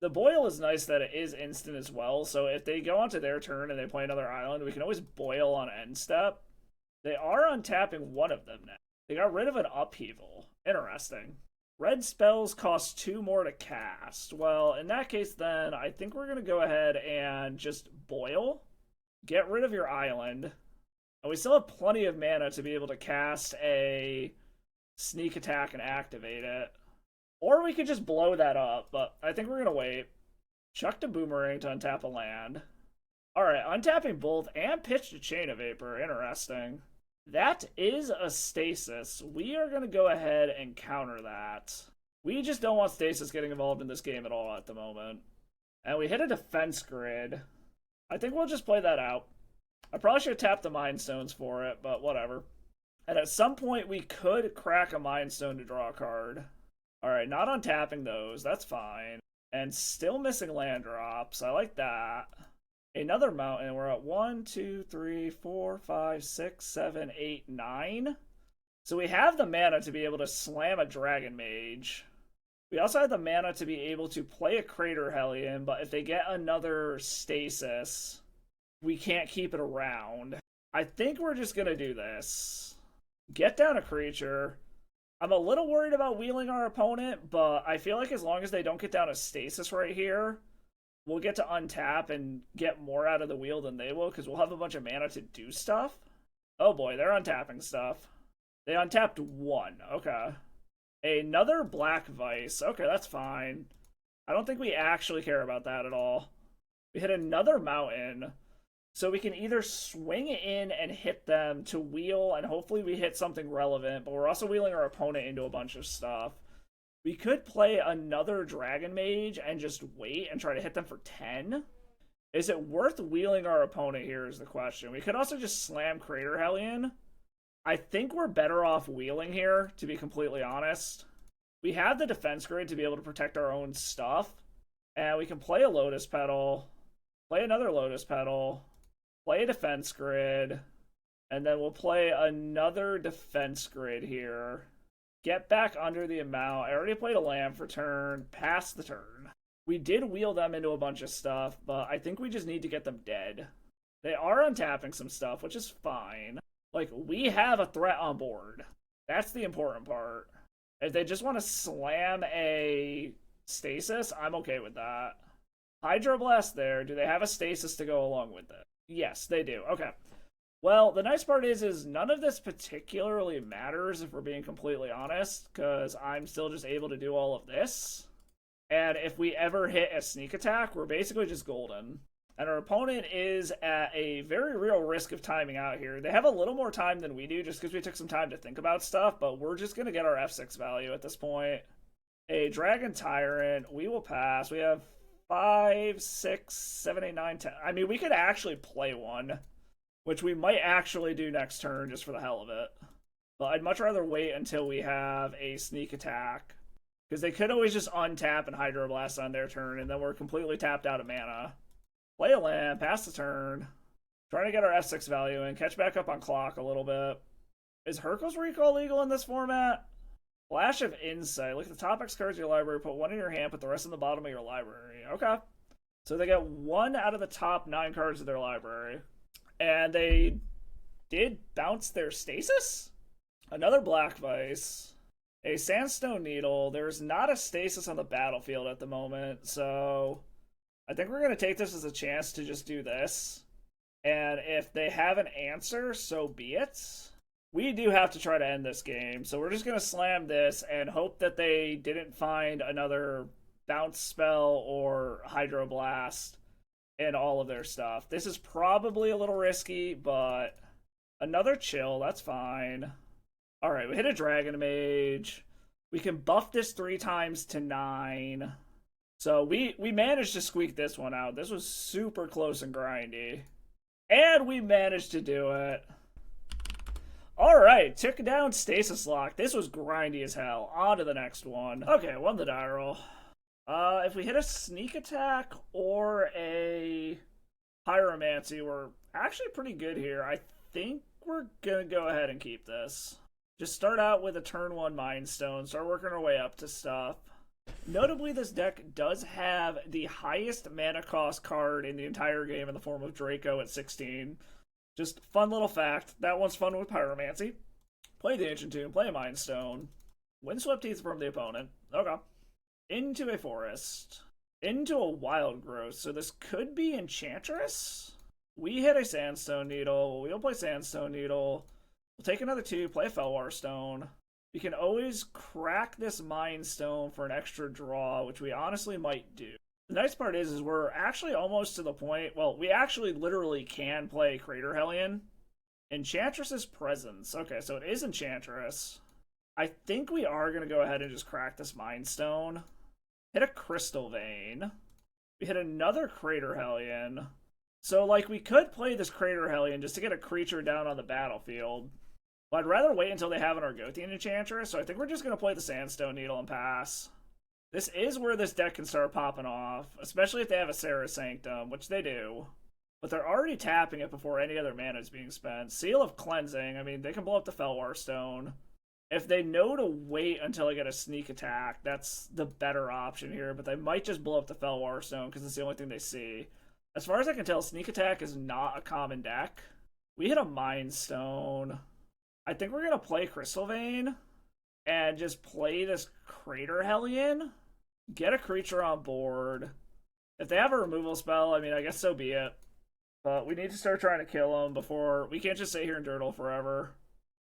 The Boil is nice that it is instant as well, so if they go onto their turn and they play another island, we can always Boil on end step. They are untapping one of them now. They got rid of an Upheaval. Interesting. Red spells cost 2 more to cast. Well, in that case then, I think we're going to go ahead and just Boil. Get rid of your island. And we still have plenty of mana to be able to cast a Sneak Attack and activate it. Or we could just blow that up, but I think we're going to wait. Chuck the Boomerang to untap a land. Alright, untapping both and pitched a Chain of Vapor. Interesting. That is a Stasis. We are going to go ahead and counter that. We just don't want Stasis getting involved in this game at all at the moment. And we hit a Defense Grid. I think we'll just play that out. I probably should have tapped the Mind Stones for it, but whatever. And at some point we could crack a Mind Stone to draw a card. Alright, not untapping those. That's fine. And still missing land drops. I like that. Another mountain. We're at 1, 2, 3, 4, 5, 6, 7, 8, 9. So we have the mana to be able to slam a Dragon Mage. We also have the mana to be able to play a Crater Hellion, but if they get another Stasis, we can't keep it around. I think we're just going to do this. Get down a creature. I'm a little worried about wheeling our opponent, but I feel like as long as they don't get down a Stasis right here, we'll get to untap and get more out of the wheel than they will, because we'll have a bunch of mana to do stuff. Oh boy, they're untapping stuff. They untapped 1. Okay. Another Black Vice. Okay, that's fine. I don't think we actually care about that at all. We hit another mountain. So we can either swing in and hit them to wheel, and hopefully we hit something relevant, but we're also wheeling our opponent into a bunch of stuff. We could play another Dragon Mage and just wait and try to hit them for 10. Is it worth wheeling our opponent here is the question. We could also just slam Crater Hellion. I think we're better off wheeling here, to be completely honest. We have the Defense Grid to be able to protect our own stuff. And we can play a Lotus Petal, play another Lotus Petal, play a Defense Grid, and then we'll play another Defense Grid here. Get back under the amount. I already played a land for turn, pass the turn. We did wheel them into a bunch of stuff, but I think we just need to get them dead. They are untapping some stuff, which is fine. Like, we have a threat on board. That's the important part. If they just want to slam a Stasis, I'm okay with that. Hydroblast there. Do they have a Stasis to go along with it? Yes, they do. Okay. Well, the nice part is none of this particularly matters, if we're being completely honest, because I'm still just able to do all of this. And if we ever hit a Sneak Attack, we're basically just golden. And our opponent is at a very real risk of timing out here. They have a little more time than we do, just because we took some time to think about stuff, but we're just going to get our F6 value at this point. A Dragon Tyrant, we will pass. We have 5, 6, 7, 8, 9, 10. I mean, we could actually play one, which we might actually do next turn just for the hell of it. But I'd much rather wait until we have a Sneak Attack, because they could always just untap and Hydroblast on their turn, and then we're completely tapped out of mana. Play a land, pass the turn, trying to get our F6 value and catch back up on clock a little bit. Is Hurkyl's Recall legal in this format? Flash of Insight. Look at the top X cards of your library, put 1 in your hand, put the rest in the bottom of your library. Okay. So they got 1 out of the top 9 cards of their library. And they did bounce their Stasis? Another Black Vice. A Sandstone Needle. There's not a Stasis on the battlefield at the moment, so I think we're going to take this as a chance to just do this. And if they have an answer, so be it. We do have to try to end this game, so we're just going to slam this and hope that they didn't find another bounce spell or Hydroblast in all of their stuff. This is probably a little risky, but another chill, that's fine. Alright, we hit a Dragon Mage. We can buff this 3 times to 9. So we managed to squeak this one out. This was super close and grindy. And we managed to do it. Alright, took down Stasis Lock. This was grindy as hell. On to the next one. Okay, won the die roll. If we hit a sneak attack or a pyromancy, we're actually pretty good here. I think we're gonna go ahead and keep this. Just start out with a turn 1 Mind Stone, start working our way up to stuff. Notably, this deck does have the highest mana cost card in the entire game in the form of Draco at 16. Just fun little fact. That one's fun with Pyromancy. Play the Ancient Tomb, play a Mind Stone. Windswept Heath from the opponent. Okay. Into a forest. Into a wild growth. So this could be Enchantress. We hit a Sandstone Needle. We'll play Sandstone Needle. We'll take another 2, play a Fellwar Stone. We can always crack this Mind Stone for an extra draw, which we honestly might do. The nice part is we're actually almost to the point, well, we actually literally can play Crater Hellion. Enchantress's Presence. Okay, so it is Enchantress. I think we are going to go ahead and just crack this Mind Stone. Hit a Crystal Vein. We hit another Crater Hellion. So, like, we could play this Crater Hellion just to get a creature down on the battlefield. But I'd rather wait until they have an Argothian Enchantress, so I think we're just going to play the Sandstone Needle and pass. This is where this deck can start popping off, especially if they have a Serra Sanctum, which they do. But they're already tapping it before any other mana is being spent. Seal of Cleansing, I mean, they can blow up the Fellwar Stone. If they know to wait until I get a sneak attack, that's the better option here, but they might just blow up the Fellwar Stone because it's the only thing they see. As far as I can tell, sneak attack is not a common deck. We hit a Mind Stone. I think we're going to play Crystal Vein and just play this Crater Hellion. Get a creature on board. If they have a removal spell, I mean, I guess so be it. But we need to start trying to kill them before... We can't just sit here and dirtle forever.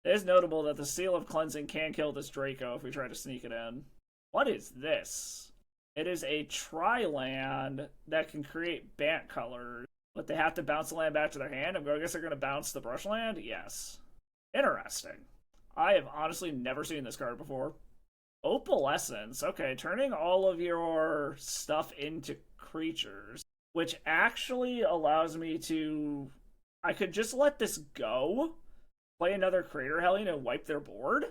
It is notable that the Seal of Cleansing can kill this Draco if we try to sneak it in. What is this? It is a tri-land that can create Bant colors, but they have to bounce the land back to their hand. I guess they're going to bounce the Brushland? Yes. Interesting. I have honestly never seen this card before. Opalescence. Okay, turning all of your stuff into creatures, which actually allows me to... I could just let this go, play another Crater Hellion, and wipe their board?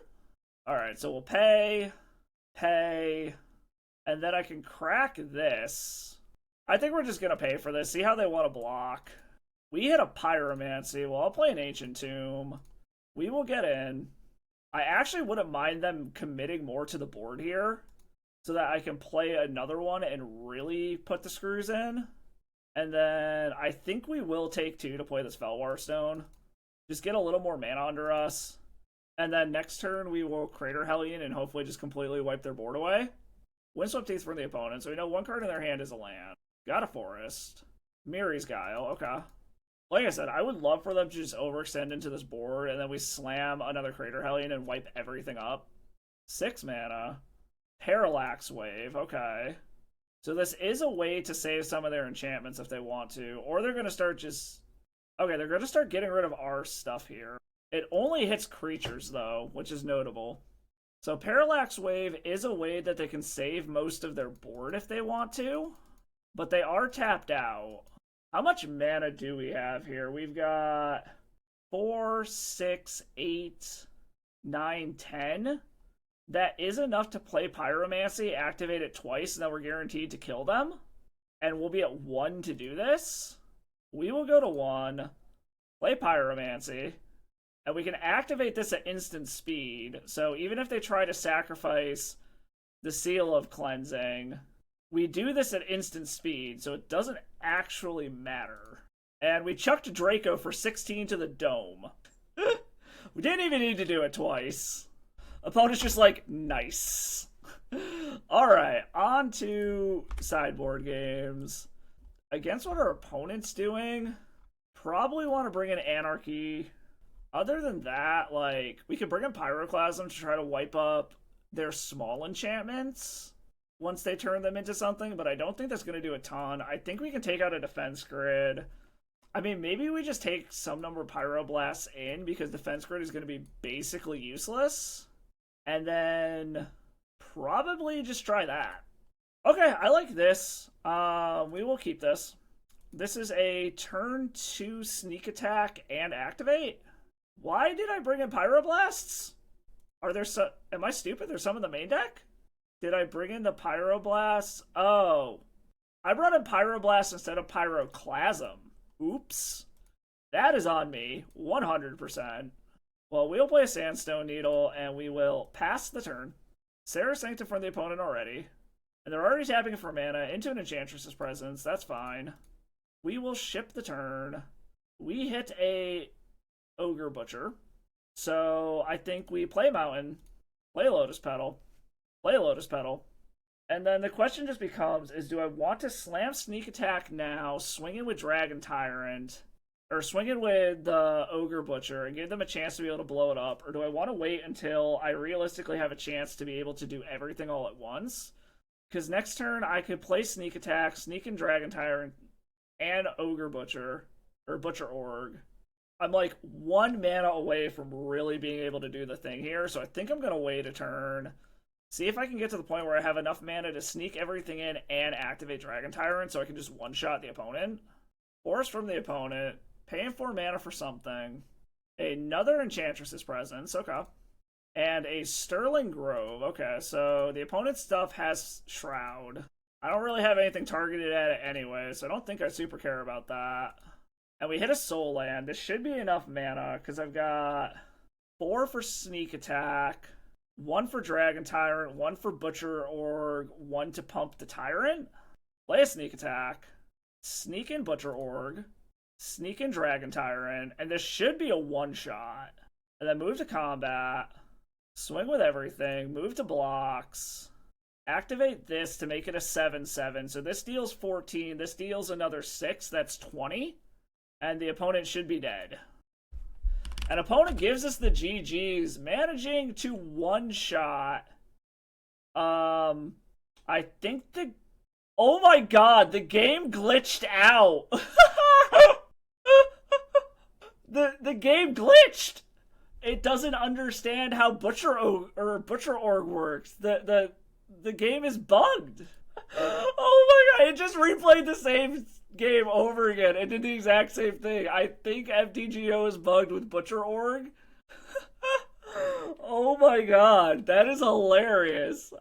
Alright, so we'll pay, and then I can crack this. I think we're just going to pay for this, see how they want to block. We hit a Pyromancy, well, I'll play an Ancient Tomb. We will get in. I actually wouldn't mind them committing more to the board here, so that I can play another one and really put the screws in. And then I think we will take 2 to play this Fellwar Stone. Just get a little more mana under us. And then next turn we will Crater Hellion and hopefully just completely wipe their board away. Windswept Heath from the opponent, so we know one card in their hand is a land. Got a forest. Miri's Guile, okay. Like I said, I would love for them to just overextend into this board and then we slam another Crater Hellion and wipe everything up. 6 mana. Parallax Wave, okay. So this is a way to save some of their enchantments if they want to. Or they're going to start just... Okay, they're going to start getting rid of our stuff here. It only hits creatures, though, which is notable. So Parallax Wave is a way that they can save most of their board if they want to. But they are tapped out. How much mana do we have here? We've got 4, 6, 8, 9, 10. That is enough to play Pyromancy, activate it twice, and then we're guaranteed to kill them. And we'll be at 1 to do this. We will go to 1, play Pyromancy, and we can activate this at instant speed. So even if they try to sacrifice the Seal of Cleansing, we do this at instant speed, so it doesn't actually matter. And we chucked Draco for 16 to the dome. We didn't even need to do it twice. Opponent's just like, nice. Alright, on to sideboard games. Against what our opponent's doing, probably want to bring in Anarchy. Other than that, like, we could bring in Pyroclasm to try to wipe up their small enchantments once they turn them into something, but I don't think that's going to do a ton. I think we can take out a Defense Grid. I mean, maybe we just take some number of Pyroblasts in because Defense Grid is going to be basically useless. And then probably just try that. Okay, I like this. We will keep this. This is a turn 2 sneak attack and activate. Why did I bring in Pyroblasts? Are there some... Am I stupid? There's some in the main deck? Did I bring in the Pyroblasts? Oh. I brought in Pyroblast instead of Pyroclasm. Oops. That is on me. 100%. Well, we'll play a Sandstone Needle, and we will pass the turn. Sarah Sanctum from the opponent already. And they're already tapping for mana into an Enchantress's presence. That's fine. We will ship the turn. We hit a Ogre Butcher. So I think we play Mountain, play Lotus Petal, play Lotus Petal. And then the question just becomes, is do I want to slam Sneak Attack now, swing in with Dragon Tyrant, or swing in with the Ogre Butcher and give them a chance to be able to blow it up, or do I want to wait until I realistically have a chance to be able to do everything all at once? Because next turn I could play Sneak Attack, sneak in Dragon Tyrant, and Ogre Butcher, or Butcher Orgg. I'm like 1 mana away from really being able to do the thing here, so I think I'm going to wait a turn. See if I can get to the point where I have enough mana to sneak everything in and activate Dragon Tyrant so I can just one-shot the opponent. Force from the opponent, paying 4 mana for something. Another Enchantress's presence, okay. And a Sterling Grove, okay, so the opponent's stuff has Shroud. I don't really have anything targeted at it anyway, so I don't think I super care about that. And we hit a Soul Land. This should be enough mana, because I've got 4 for Sneak Attack, 1 for Dragon Tyrant, 1 for Butcher Orgg, 1 to pump the Tyrant. Play a Sneak Attack, sneak in Butcher Orgg, sneak in Dragon Tyrant, and this should be a one-shot. And then move to combat, swing with everything, move to blocks, activate this to make it a 7/7. So this deals 14, this deals another 6, that's 20. And the opponent should be dead. An opponent gives us the GGs, managing to one-shot. I think the... Oh my god, the game glitched out. the game glitched. It doesn't understand how Butcher Orgg works. The game is bugged. Oh my god, it just replayed the same game over again and did the exact same thing. I think MTGO is bugged with Butcher Orgg. Oh my god, that is hilarious.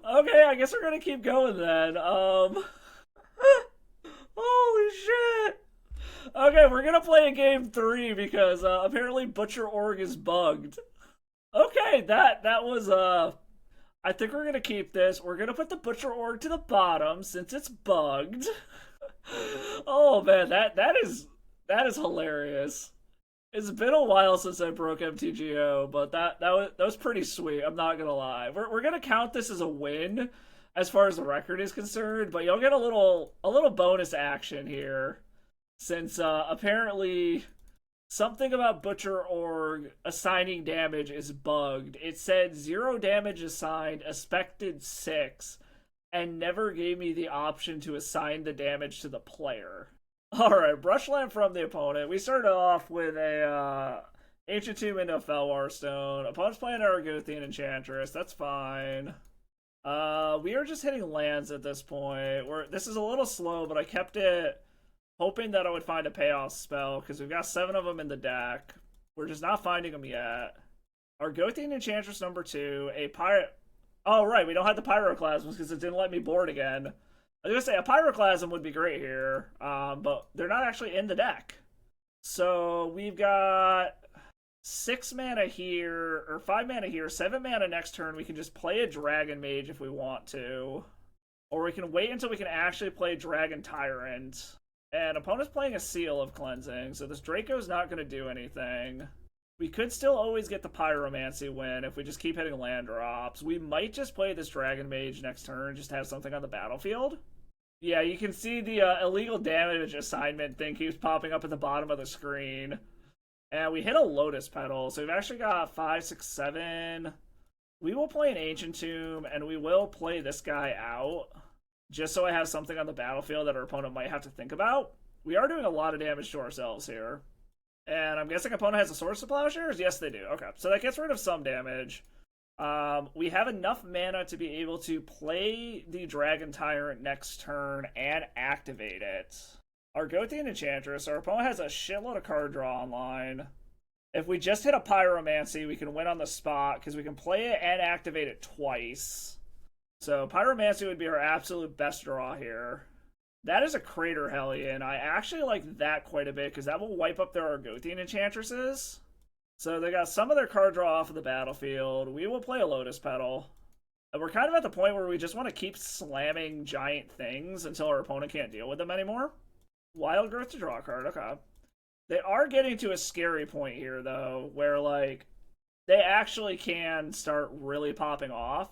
Okay, I guess we're gonna keep going then. Holy shit. Okay, we're gonna play a game 3 because apparently Butcher Orgg is bugged. Okay, that was I think we're gonna keep this. We're gonna put the Butcher Orgg to the bottom since it's bugged. Oh man, that is hilarious. It's been a while since I broke MTGO, but that was pretty sweet. I'm not gonna lie. We're gonna count this as a win as far as the record is concerned, but you'll get a little bonus action here since apparently something about Butcher Orgg assigning damage is bugged. It said 0 damage assigned, expected 6, and never gave me the option to assign the damage to the player. Alright, Brushland from the opponent. We started off with a Ancient Tomb into a Felwar Stone. Opponent's playing Argothian Enchantress. That's fine. We are just hitting lands at this point. This is a little slow, but I kept it hoping that I would find a payoff spell, because we've got 7 of them in the deck. We're just not finding them yet. Argothian Enchantress number 2, a Pirate... Oh, right, we don't have the Pyroclasms because it didn't let me board again. I was going to say, a Pyroclasm would be great here, but they're not actually in the deck. So we've got 6 mana here, or 5 mana here, 7 mana next turn. We can just play a Dragon Mage if we want to. Or we can wait until we can actually play Dragon Tyrant. And opponent's playing a Seal of Cleansing, so this Draco's not going to do anything. We could still always get the Pyromancy win if we just keep hitting land drops. We might just play this Dragon Mage next turn, just have something on the battlefield. Yeah, you can see the illegal damage assignment thing keeps popping up at the bottom of the screen. And we hit a Lotus Petal, so we've actually got 5, 6, 7. We will play an Ancient Tomb, and we will play this guy out, just so I have something on the battlefield that our opponent might have to think about. We are doing a lot of damage to ourselves here. And I'm guessing opponent has a Swords to Plowshares? Yes, they do. Okay, so that gets rid of some damage. We have enough mana to be able to play the Dragon Tyrant next turn and activate it. Argothian Enchantress. Our opponent has a shitload of card draw online. If we just hit a Pyromancy, we can win on the spot because we can play it and activate it twice. So Pyromancy would be our absolute best draw here. That is a Crater Hellion. I actually like that quite a bit because that will wipe up their Argothian Enchantresses. So they got some of their card draw off of the battlefield. We will play a Lotus Petal. And we're kind of at the point where we just want to keep slamming giant things until our opponent can't deal with them anymore. Wild Growth to draw a card, okay. They are getting to a scary point here, though, where, like, they actually can start really popping off.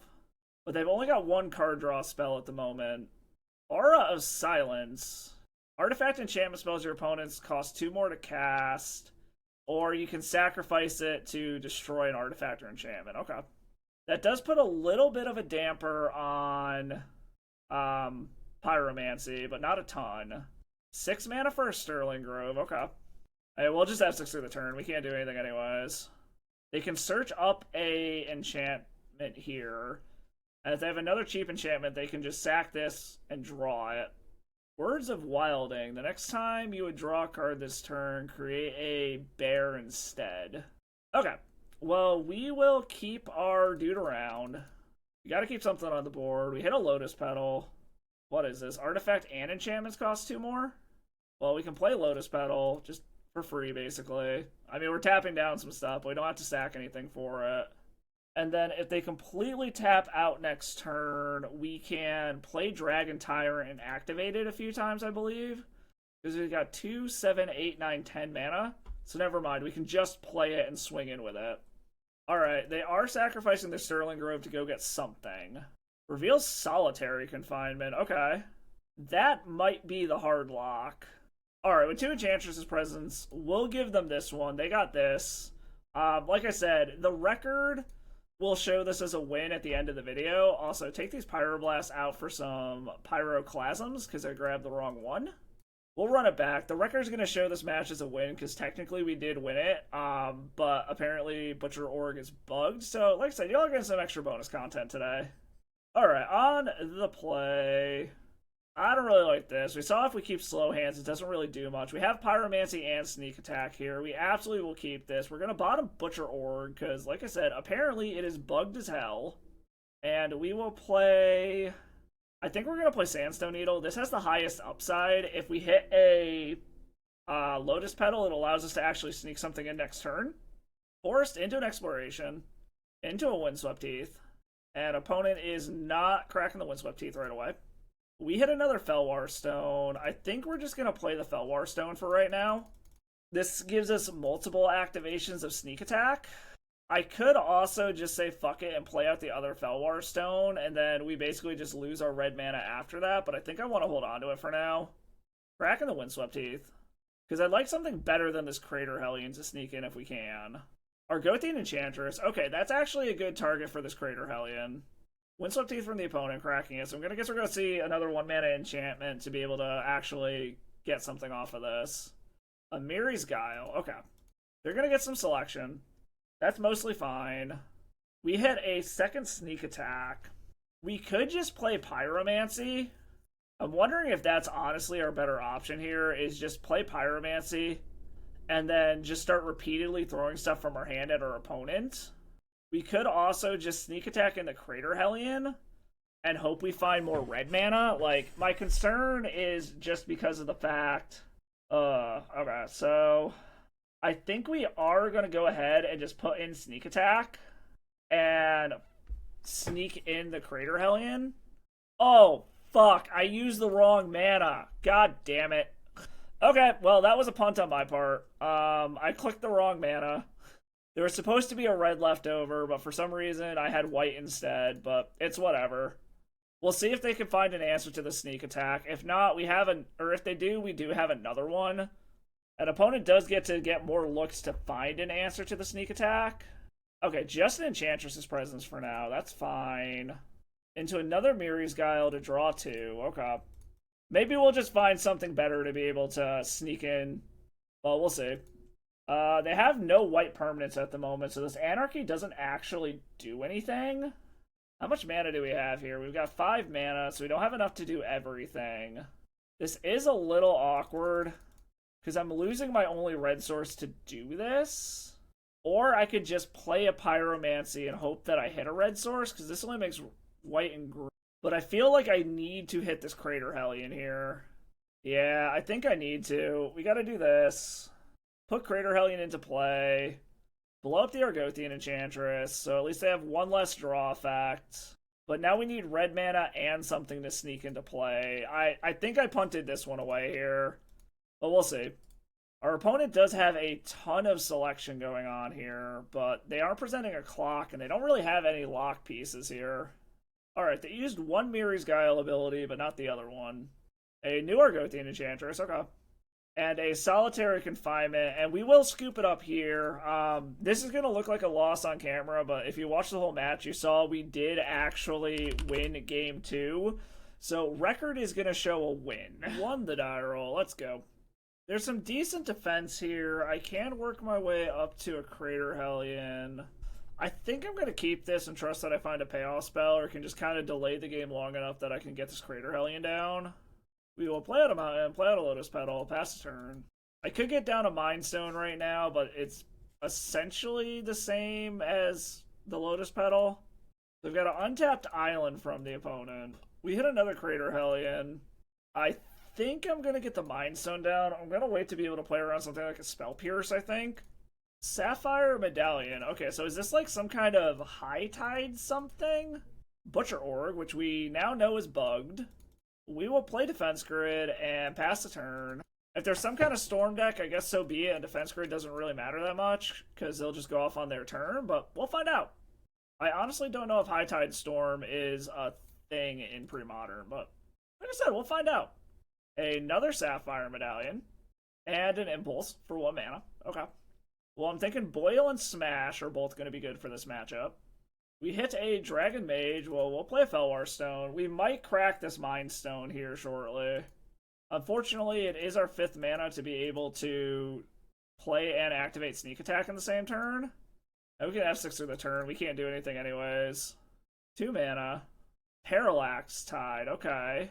But they've only got one card draw spell at the moment. Aura of Silence. Artifact enchantment spells your opponents cost 2 more to cast. Or you can sacrifice it to destroy an artifact or enchantment. Okay. That does put a little bit of a damper on Pyromancy, but not a ton. 6 mana for a Sterling Grove. Okay. Hey, we'll just have 6 through the turn. We can't do anything anyways. They can search up a enchantment here. And if they have another cheap enchantment, they can just sack this and draw it. Words of Wilding. The next time you would draw a card this turn, create a bear instead. Okay. Well, we will keep our dude around. We gotta keep something on the board. We hit a Lotus Petal. What is this? Artifact and enchantments cost 2 more? Well, we can play Lotus Petal just for free, basically. I mean, we're tapping down some stuff, but we don't have to sack anything for it. And then if they completely tap out next turn, we can play Dragon Tyrant and activate it a few times, I believe. Because we've got 2, 7, 8, 9, 10 mana. So never mind, we can just play it and swing in with it. Alright, they are sacrificing their Sterling Grove to go get something. Reveals Solitary Confinement. Okay. That might be the hard lock. Alright, with 2 Enchantress's presence, we'll give them this one. They got this. Like I said, the record will show this as a win at the end of the video. Also, take these Pyroblasts out for some Pyroclasms, because I grabbed the wrong one. We'll run it back. The record's going to show this match as a win, because technically we did win it, but apparently Butcher Orgg is bugged. So, like I said, y'all are getting some extra bonus content today. Alright, on the play. I don't really like this. We saw if we keep slow hands, it doesn't really do much. We have Pyromancy and Sneak Attack here. We absolutely will keep this. We're going to bottom Butcher Orgg, because, like I said, apparently it is bugged as hell. And we will play... I think we're going to play Sandstone Needle. This has the highest upside. If we hit a Lotus Petal, it allows us to actually sneak something in next turn. Forest into an Exploration, into a Windswept Heath, and opponent is not cracking the Windswept Heath right away. We hit another Fellwar Stone. I think we're just going to play the Fellwar Stone for right now. This gives us multiple activations of Sneak Attack. I could also just say fuck it and play out the other Fellwar Stone, and then we basically just lose our red mana after that, but I think I want to hold on to it for now. Cracking the Windswept Heath. Because I'd like something better than this Crater Hellion to sneak in if we can. Argothian Enchantress. Okay, that's actually a good target for this Crater Hellion. Windswept Heath from the opponent, cracking it. So I guess we're going to see another 1-mana enchantment to be able to actually get something off of this. Amiri's Guile. Okay. They're going to get some selection. That's mostly fine. We hit a second Sneak Attack. We could just play Pyromancy. I'm wondering if that's honestly our better option here, is just play Pyromancy and then just start repeatedly throwing stuff from our hand at our opponent. We could also just Sneak Attack in the Crater Hellion and hope we find more red mana. Like, my concern is just because of the fact... okay, so... I think we are going to go ahead and just put in Sneak Attack and sneak in the Crater Hellion. Oh, fuck. I used the wrong mana. God damn it. Okay, well, that was a punt on my part. I clicked the wrong mana. There was supposed to be a red left over, but for some reason I had white instead, but it's whatever. We'll see if they can find an answer to the Sneak Attack. If not, if they do, we do have another one. An opponent does get to get more looks to find an answer to the Sneak Attack. Okay, just an Enchantress's presence for now. That's fine. Into another Miri's Guile to draw 2. Okay. Maybe we'll just find something better to be able to sneak in. Well, we'll see. They have no white permanents at the moment, so this Anarchy doesn't actually do anything. How much mana do we have here? We've got 5 mana, so we don't have enough to do everything. This is a little awkward, because I'm losing my only red source to do this. Or I could just play a Pyromancy and hope that I hit a red source, because this only makes white and green. But I feel like I need to hit this Crater Hellion here. Yeah, I think I need to. We gotta do this. Put Crater Hellion into play. Blow up the Argothian Enchantress, so at least they have one less draw effect. But now we need red mana and something to sneak into play. I think I punted this one away here. But we'll see. Our opponent does have a ton of selection going on here, but they are presenting a clock, and they don't really have any lock pieces here. Alright, they used one Miri's Guile ability, but not the other one. A new Argothian Enchantress, okay. And a Solitary Confinement, and we will scoop it up here. This is going to look like a loss on camera, but if you watch the whole match, you saw we did actually win game 2. So record is going to show a win. Won the die roll, let's go. There's some decent defense here. I can work my way up to a Crater Hellion. I think I'm going to keep this and trust that I find a payoff spell, or can just kind of delay the game long enough that I can get this Crater Hellion down. We will play out a Mountain, play out a Lotus Petal, pass the turn. I could get down a Mind Stone right now, but it's essentially the same as the Lotus Petal. They've got an untapped island from the opponent. We hit another Crater Hellion. I think I'm going to get the Mind Stone down. I'm going to wait to be able to play around something like a Spell Pierce, I think. Sapphire Medallion. Okay, so is this like some kind of High Tide something? Butcher Orgg, which we now know is bugged. We will play Defense Grid and pass the turn. If there's some kind of Storm deck, I guess so be it, and Defense Grid doesn't really matter that much, because they'll just go off on their turn, but we'll find out. I honestly don't know if High Tide Storm is a thing in Premodern, but like I said, we'll find out. Another Sapphire Medallion, and an Impulse for 1 mana. Okay. Well, I'm thinking Boil and Smash are both going to be good for this matchup. We hit a Dragon Mage. Well, we'll play a Felwar Stone. We might crack this Mind Stone here shortly. Unfortunately, it is our 5th mana to be able to play and activate Sneak Attack in the same turn. And we can F6 through the turn. We can't do anything anyways. 2 mana. Parallax Tide. Okay.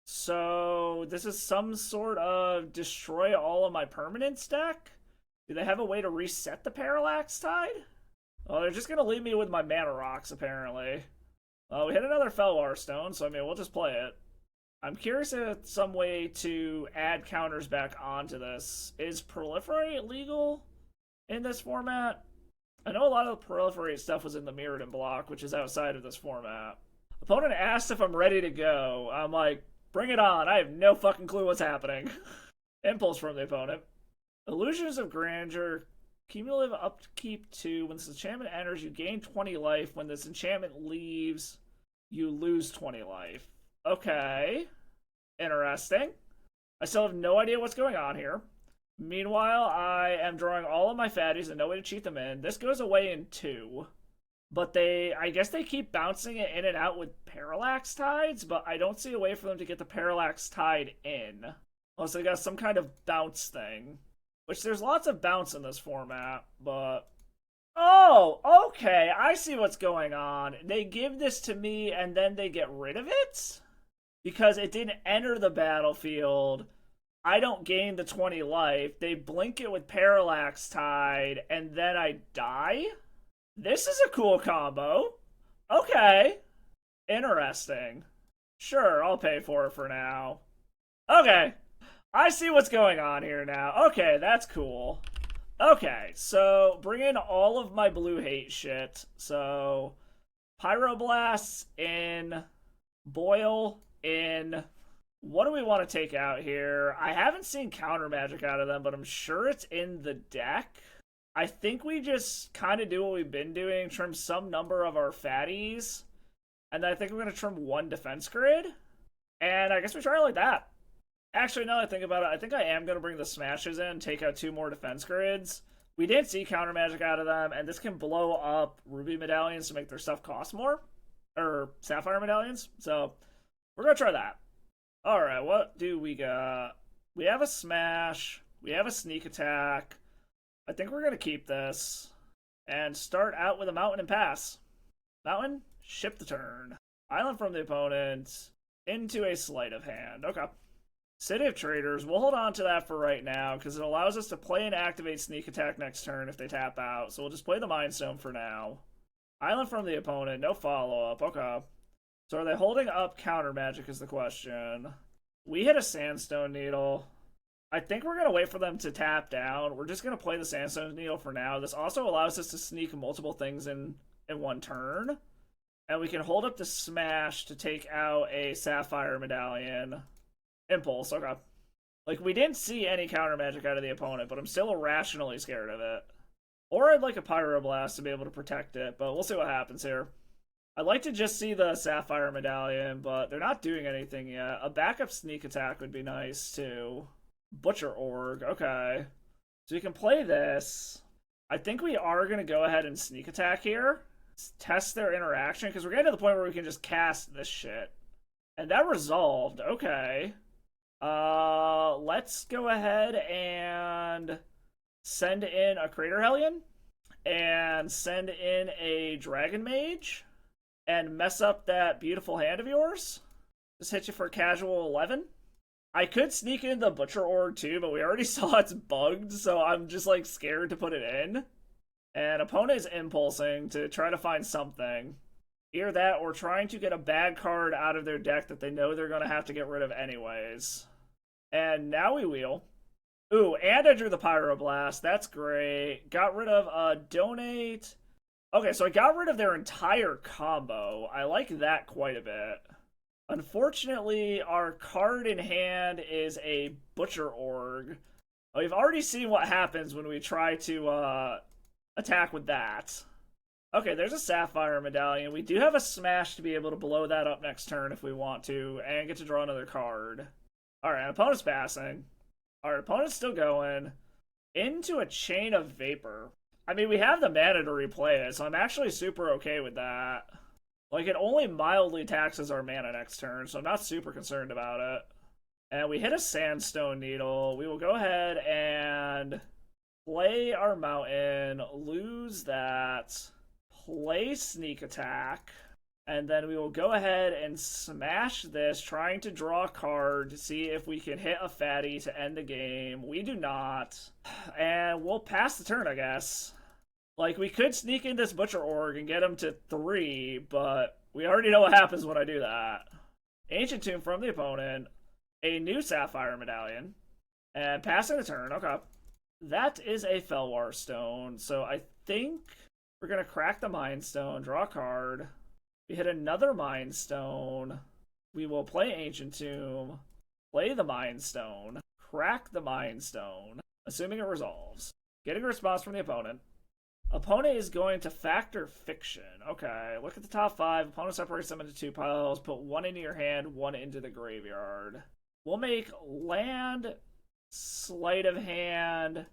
So, this is some sort of destroy all of my permanents deck? Do they have a way to reset the Parallax Tide? Oh, they're just going to leave me with my mana rocks, apparently. We hit another Felwar Stone, so I mean, we'll just play it. I'm curious if it's some way to add counters back onto this. Is Proliferate legal in this format? I know a lot of the Proliferate stuff was in the Mirrodin block, which is outside of this format. Opponent asked if I'm ready to go. I'm like, bring it on. I have no fucking clue what's happening. Impulse from the opponent. Illusions of Grandeur. Cumulative upkeep 2. When this enchantment enters, you gain 20 life. When this enchantment leaves, you lose 20 life. Okay. Interesting. I still have no idea what's going on here. Meanwhile, I am drawing all of my fatties and no way to cheat them in. This goes away in 2. But I guess they keep bouncing it in and out with Parallax Tides, but I don't see a way for them to get the Parallax Tide in. Unless they got some kind of bounce thing. Which, there's lots of bounce in this format, but... Oh, okay, I see what's going on. They give this to me, and then they get rid of it? Because it didn't enter the battlefield. I don't gain the 20 life. They blink it with Parallax Tide, and then I die? This is a cool combo. Okay. Interesting. Sure, I'll pay for it for now. Okay. I see what's going on here now. Okay, that's cool. Okay, so bring in all of my blue hate shit. So, Pyroblasts in, Boil in. What do we want to take out here? I haven't seen counter magic out of them, but I'm sure it's in the deck. I think we just kind of do what we've been doing, trim some number of our fatties, and then I think we're going to trim 1 defense grid, and I guess we try it like that. Actually, now that I think about it, I think I am going to bring the Smashes in, take out 2 more defense grids. We did see counter magic out of them, and this can blow up Ruby Medallions to make their stuff cost more. Or Sapphire Medallions. So, we're going to try that. Alright, what do we got? We have a Smash. We have a Sneak Attack. I think we're going to keep this. And start out with a Mountain and pass. Mountain, ship the turn. Island from the opponent into a Sleight of Hand. Okay. City of Traders, we'll hold on to that for right now, because it allows us to play and activate Sneak Attack next turn if they tap out, so we'll just play the Mind Stone for now. Island from the opponent, no follow-up, okay. So are they holding up counter magic is the question. We hit a Sandstone Needle. I think we're going to wait for them to tap down. We're just going to play the Sandstone Needle for now. This also allows us to sneak multiple things in one turn. And we can hold up the Smash to take out a Sapphire Medallion. Impulse, okay. Like, we didn't see any counter magic out of the opponent, but I'm still irrationally scared of it. Or I'd like a Pyroblast to be able to protect it, but we'll see what happens here. I'd like to just see the Sapphire Medallion, but they're not doing anything yet. A backup Sneak Attack would be nice, too. Butcher Orgg, okay. So we can play this. I think we are going to go ahead and Sneak Attack here. Test their interaction, because we're getting to the point where we can just cast this shit. And that resolved, okay. Let's go ahead and send in a Crater Hellion. And send in a Dragon Mage. And mess up that beautiful hand of yours. Just hit you for a casual 11. I could sneak in the Butcher Orgg too, but we already saw it's bugged, so I'm just like scared to put it in. And opponent is impulsing to try to find something. Either that or trying to get a bad card out of their deck that they know they're going to have to get rid of anyways. And now we wheel. Ooh, and I drew the Pyroblast. That's great. Got rid of Donate. Okay, so I got rid of their entire combo. I like that quite a bit. Unfortunately, our card in hand is a Butcher Orgg. We've already seen what happens when we try to attack with that. Okay, there's a Sapphire Medallion. We do have a Smash to be able to blow that up next turn if we want to, and get to draw another card. Alright, opponent's passing. Our opponent's still going. Into a Chain of Vapor. I mean, we have the mana to replay it, so I'm actually super okay with that. Like, it only mildly taxes our mana next turn, so I'm not super concerned about it. And we hit a Sandstone Needle. We will go ahead and play our Mountain, lose that, play Sneak Attack, and then we will go ahead and smash this, trying to draw a card to see if we can hit a fatty to end the game. We do not. And we'll pass the turn, I guess. Like, we could sneak in this Butcher Orgg and get him to 3, but we already know what happens when I do that. Ancient Tomb from the opponent, a new Sapphire Medallion, and passing the turn, okay. That is a Felwar Stone, so I think we're going to crack the Mind Stone, draw a card. We hit another Mind Stone. We will play Ancient Tomb, play the Mind Stone, crack the Mind Stone, assuming it resolves. Getting a response from the opponent. Opponent is going to Factor Fiction. Okay, look at the top 5. Opponent separates them into 2 piles. Put 1 into your hand, 1 into the graveyard. We'll make land, Sleight of Hand,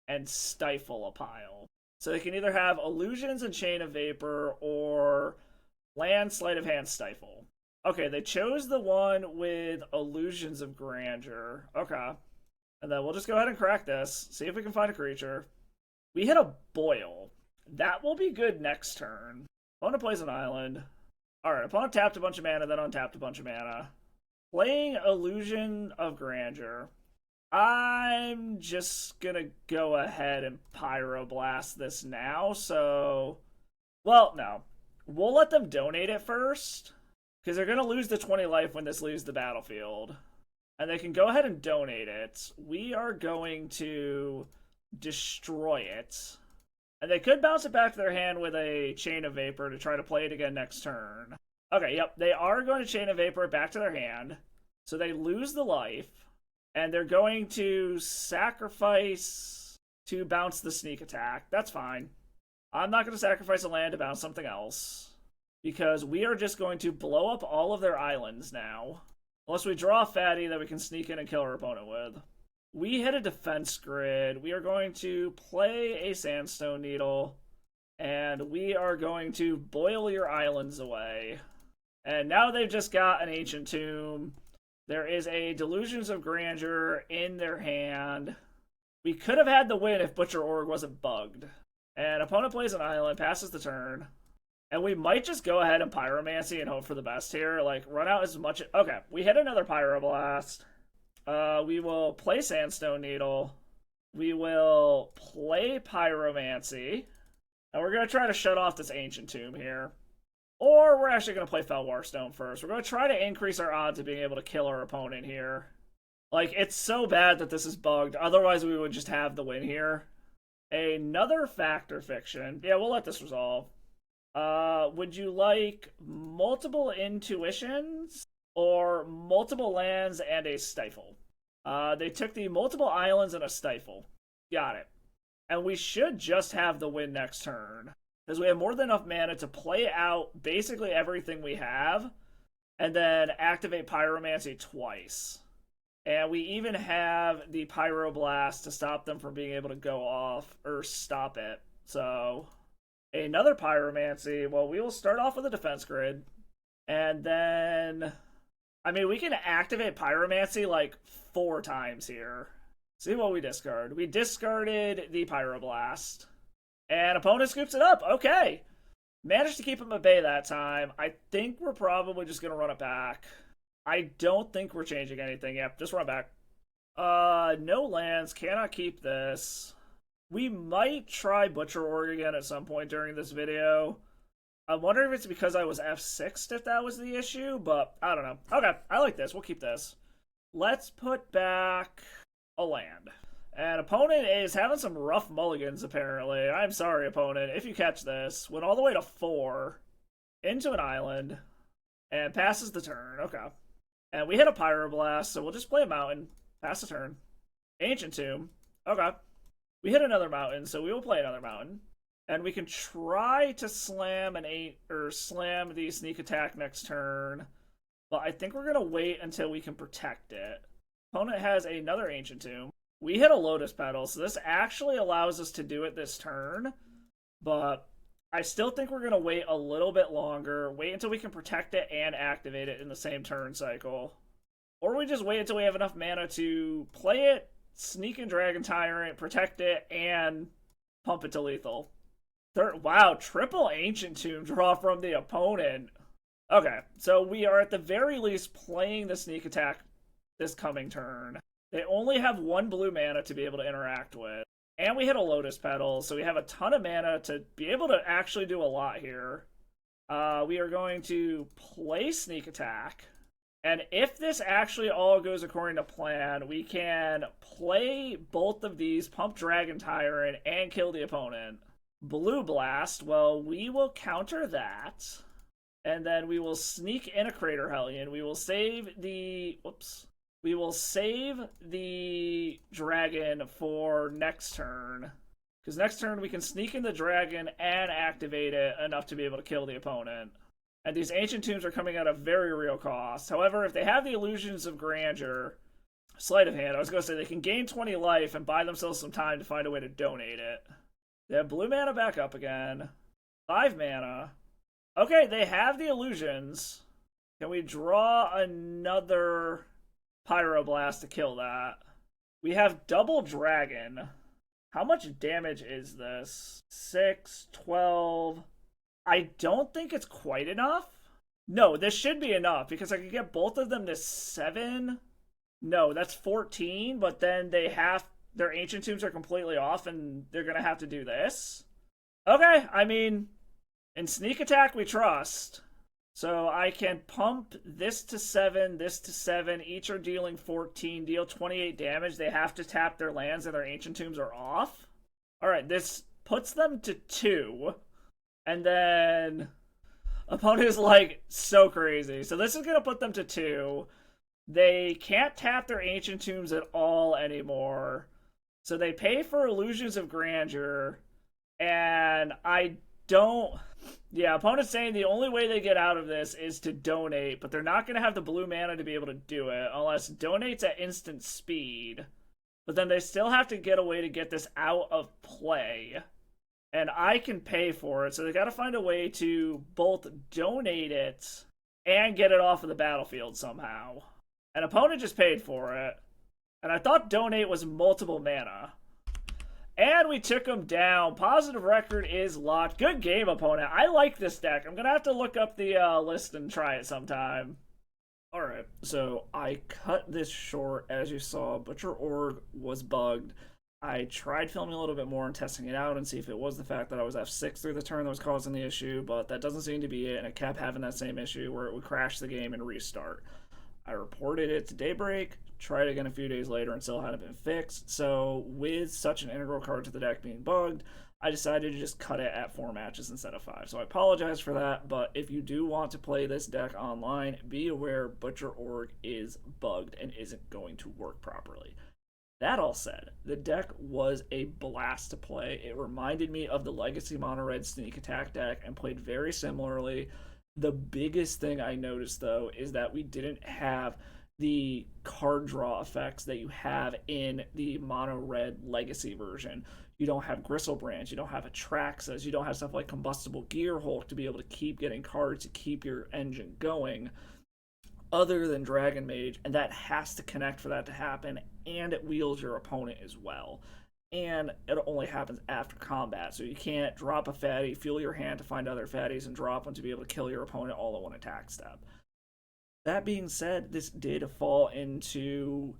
and Stifle a pile. So they can either have Illusions and Chain of Vapor, or land, Sleight of Hand, Stifle. Okay, they chose the one with Illusions of Grandeur. Okay. And then we'll just go ahead and crack this. See if we can find a creature. We hit a Boil. That will be good next turn. Opponent plays an island. Alright, opponent tapped a bunch of mana, then untapped a bunch of mana. Playing Illusion of Grandeur. I'm just gonna go ahead and Pyroblast this now, so... Well, no. We'll let them donate it first, because they're gonna lose the 20 life when this leaves the battlefield. And they can go ahead and donate it. We are going to destroy it. And they could bounce it back to their hand with a Chain of Vapor to try to play it again next turn. Okay, yep, they are going to Chain of Vapor back to their hand. So they lose the life. And they're going to sacrifice to bounce the Sneak Attack. That's fine. I'm not going to sacrifice a land to bounce something else, because we are just going to blow up all of their islands now. Unless we draw a fatty that we can sneak in and kill our opponent with. We hit a defense grid. We are going to play a Sandstone Needle. And we are going to boil your islands away. And now they've just got an Ancient Tomb. There is a Delusions of Grandeur in their hand. We could have had the win if Butcher Orgg wasn't bugged. And opponent plays an island, passes the turn. And we might just go ahead and Pyromancy and hope for the best here. Like, run out as much... Okay, we hit another Pyroblast. We will play Sandstone Needle. We will play Pyromancy. And we're going to try to shut off this Ancient Tomb here. Or we're actually going to play Felwar Stone first. We're going to try to increase our odds of being able to kill our opponent here. Like, it's so bad that this is bugged. Otherwise, we would just have the win here. Another Factor Fiction. Yeah, we'll let this resolve. Would you like multiple Intuitions or multiple lands and a Stifle? They took the multiple islands and a Stifle. Got it. And we should just have the win next turn. Because we have more than enough mana to play out basically everything we have. And then activate Pyromancy twice. And we even have the Pyroblast to stop them from being able to go off or stop it. So, another Pyromancy. Well, we will start off with a defense grid. And then, I mean, we can activate Pyromancy like 4 times here. See what we discard. We discarded the Pyroblast. And opponent scoops it up. Okay. Managed to keep him at bay that time. I think we're probably just going to run it back. I don't think we're changing anything. Yep, just run back. No lands. Cannot keep this. We might try Butcher Orgg again at some point during this video. I'm wondering if it's because I was F6'd if that was the issue, but I don't know. Okay, I like this. We'll keep this. Let's put back a land. And opponent is having some rough mulligans, apparently. I'm sorry, opponent. If you catch this, went all the way to 4 into an island and passes the turn. Okay. And we hit a Pyroblast, so we'll just play a mountain. Pass the turn. Ancient Tomb. Okay. We hit another mountain, so we will play another mountain. And we can try to slam slam the Sneak Attack next turn. But I think we're going to wait until we can protect it. Opponent has another Ancient Tomb. We hit a Lotus Petal, so this actually allows us to do it this turn. But I still think we're going to wait a little bit longer. Wait until we can protect it and activate it in the same turn cycle. Or we just wait until we have enough mana to play it, sneak in Dragon Tyrant, protect it, and pump it to lethal. Wow, triple Ancient Tomb draw from the opponent. Okay, so we are at the very least playing the Sneak Attack this coming turn. They only have 1 blue mana to be able to interact with. And we hit a Lotus Petal, so we have a ton of mana to be able to actually do a lot here. We are going to play Sneak Attack. And if this actually all goes according to plan, we can play both of these, pump Dragon Tyrant, and kill the opponent. Blue Blast, well, we will counter that. And then we will sneak in a Crater Hellion. We will save the... Whoops. We will save the dragon for next turn. Because next turn we can sneak in the dragon and activate it enough to be able to kill the opponent. And these Ancient Tombs are coming at a very real cost. However, if they have the Illusions of Grandeur, Sleight of Hand, I was going to say they can gain 20 life and buy themselves some time to find a way to donate it. They have blue mana back up again. 5 mana. Okay, they have the Illusions. Can we draw another Pyroblast to kill that? We have double dragon. How much damage is this? 6, 12. I don't think it's quite enough. No, this should be enough because I could get both of them to 7. No, that's 14, but then their Ancient Tombs are completely off and they're going to have to do this. Okay, I mean, in Sneak Attack we trust. So I can pump this to 7, this to 7. Each are dealing 14, deal 28 damage. They have to tap their lands and their Ancient Tombs are off. Alright, this puts them to 2. And then opponent is like so crazy. So this is going to put them to 2. They can't tap their Ancient Tombs at all anymore. So they pay for Illusions of Grandeur. And opponent's saying the only way they get out of this is to donate, but they're not going to have the blue mana to be able to do it unless donate's at instant speed. But then they still have to get a way to get this out of play. And I can pay for it, so they got to find a way to both donate it and get it off of the battlefield somehow. And opponent just paid for it. And I thought donate was multiple mana. And we took him down. Positive record is locked. Good game, opponent. I like this deck. I'm going to have to look up the list and try it sometime. Alright, so I cut this short. As you saw, Butcher Orgg was bugged. I tried filming a little bit more and testing it out and see if it was the fact that I was F6 through the turn that was causing the issue, but that doesn't seem to be it, and it kept having that same issue where it would crash the game and restart. I reported it to Daybreak, tried again a few days later, and still hadn't been fixed. So, with such an integral card to the deck being bugged, I decided to just cut it at 4 matches instead of 5. So I apologize for that, but if you do want to play this deck online, be aware Butcher Orgg is bugged and isn't going to work properly. That all said, the deck was a blast to play. It reminded me of the Legacy Mono Red Sneak Attack deck and played very similarly. The biggest thing I noticed, though, is that we didn't have the card draw effects that you have in the Mono Red Legacy version. You don't have Gristlebranch, you don't have Atraxas, you don't have stuff like Combustible Gear Hulk to be able to keep getting cards to keep your engine going, other than Dragon Mage, and that has to connect for that to happen, and it wheels your opponent as well. And it only happens after combat, so you can't drop a fatty, fuel your hand to find other fatties, and drop them to be able to kill your opponent all in one attack step. That being said, this did fall into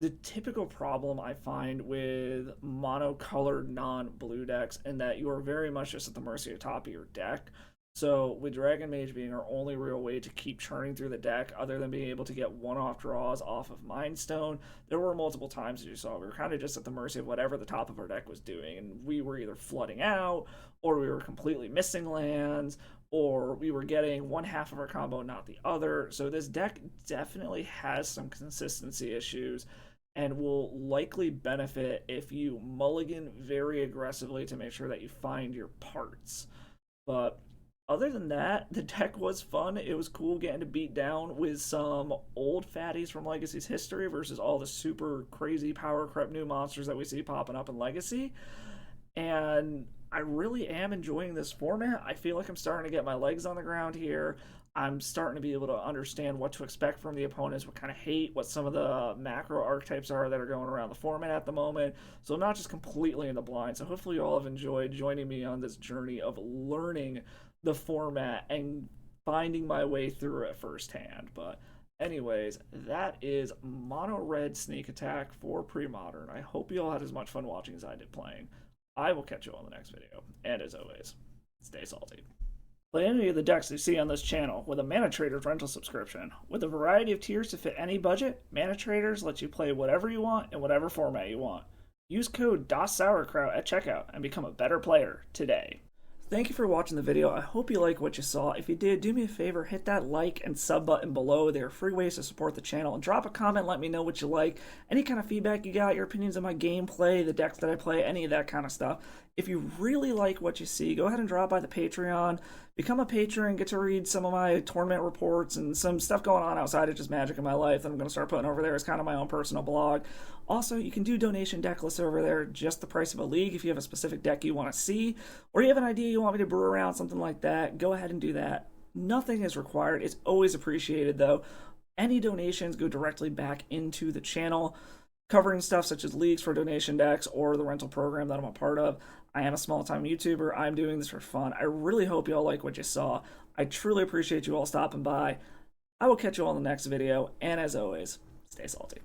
the typical problem I find with monocolored non-blue decks, in that you are very much just at the mercy of the top of your deck. So with Dragon Mage being our only real way to keep churning through the deck, other than being able to get one-off draws off of Mind Stone, there were multiple times, as you saw, we were kind of just at the mercy of whatever the top of our deck was doing, and we were either flooding out, or we were completely missing lands, or we were getting one half of our combo, not the other. So this deck definitely has some consistency issues, and will likely benefit if you mulligan very aggressively to make sure that you find your parts. But other than that, the deck was fun. It was cool getting to beat down with some old fatties from Legacy's history versus all the super crazy power creep new monsters that we see popping up in Legacy. And I really am enjoying this format. I feel like I'm starting to get my legs on the ground here. I'm starting to be able to understand what to expect from the opponents, what kind of hate, what some of the macro archetypes are that are going around the format at the moment. So I'm not just completely in the blind. So hopefully you all have enjoyed joining me on this journey of learning the format and finding my way through it firsthand. But anyways, that is Mono Red Sneak Attack for Premodern. I hope you all had as much fun watching as I did playing. I will catch you all in the next video. And as always, stay salty. Play any of the decks you see on this channel with a Mana Traders rental subscription. With a variety of tiers to fit any budget, Mana Traders lets you play whatever you want in whatever format you want. Use code DasSourKraut at checkout and become a better player today. Thank you for watching the video. I hope you like what you saw. If you did, do me a favor, hit that like and sub button below. They are free ways to support the channel. And drop a comment, let me know what you like. Any kind of feedback you got, your opinions on my gameplay, the decks that I play, any of that kind of stuff. If you really like what you see, go ahead and drop by the Patreon. Become a patron, get to read some of my tournament reports and some stuff going on outside of just Magic in my life that I'm going to start putting over there as kind of my own personal blog. Also, you can do donation deck lists over there, just the price of a league if you have a specific deck you want to see, or you have an idea you want me to brew around, something like that, go ahead and do that. Nothing is required. It's always appreciated, though. Any donations go directly back into the channel, covering stuff such as leagues for donation decks or the rental program that I'm a part of. I am a small-time YouTuber. I'm doing this for fun. I really hope you all like what you saw. I truly appreciate you all stopping by. I will catch you all in the next video, and as always, stay salty.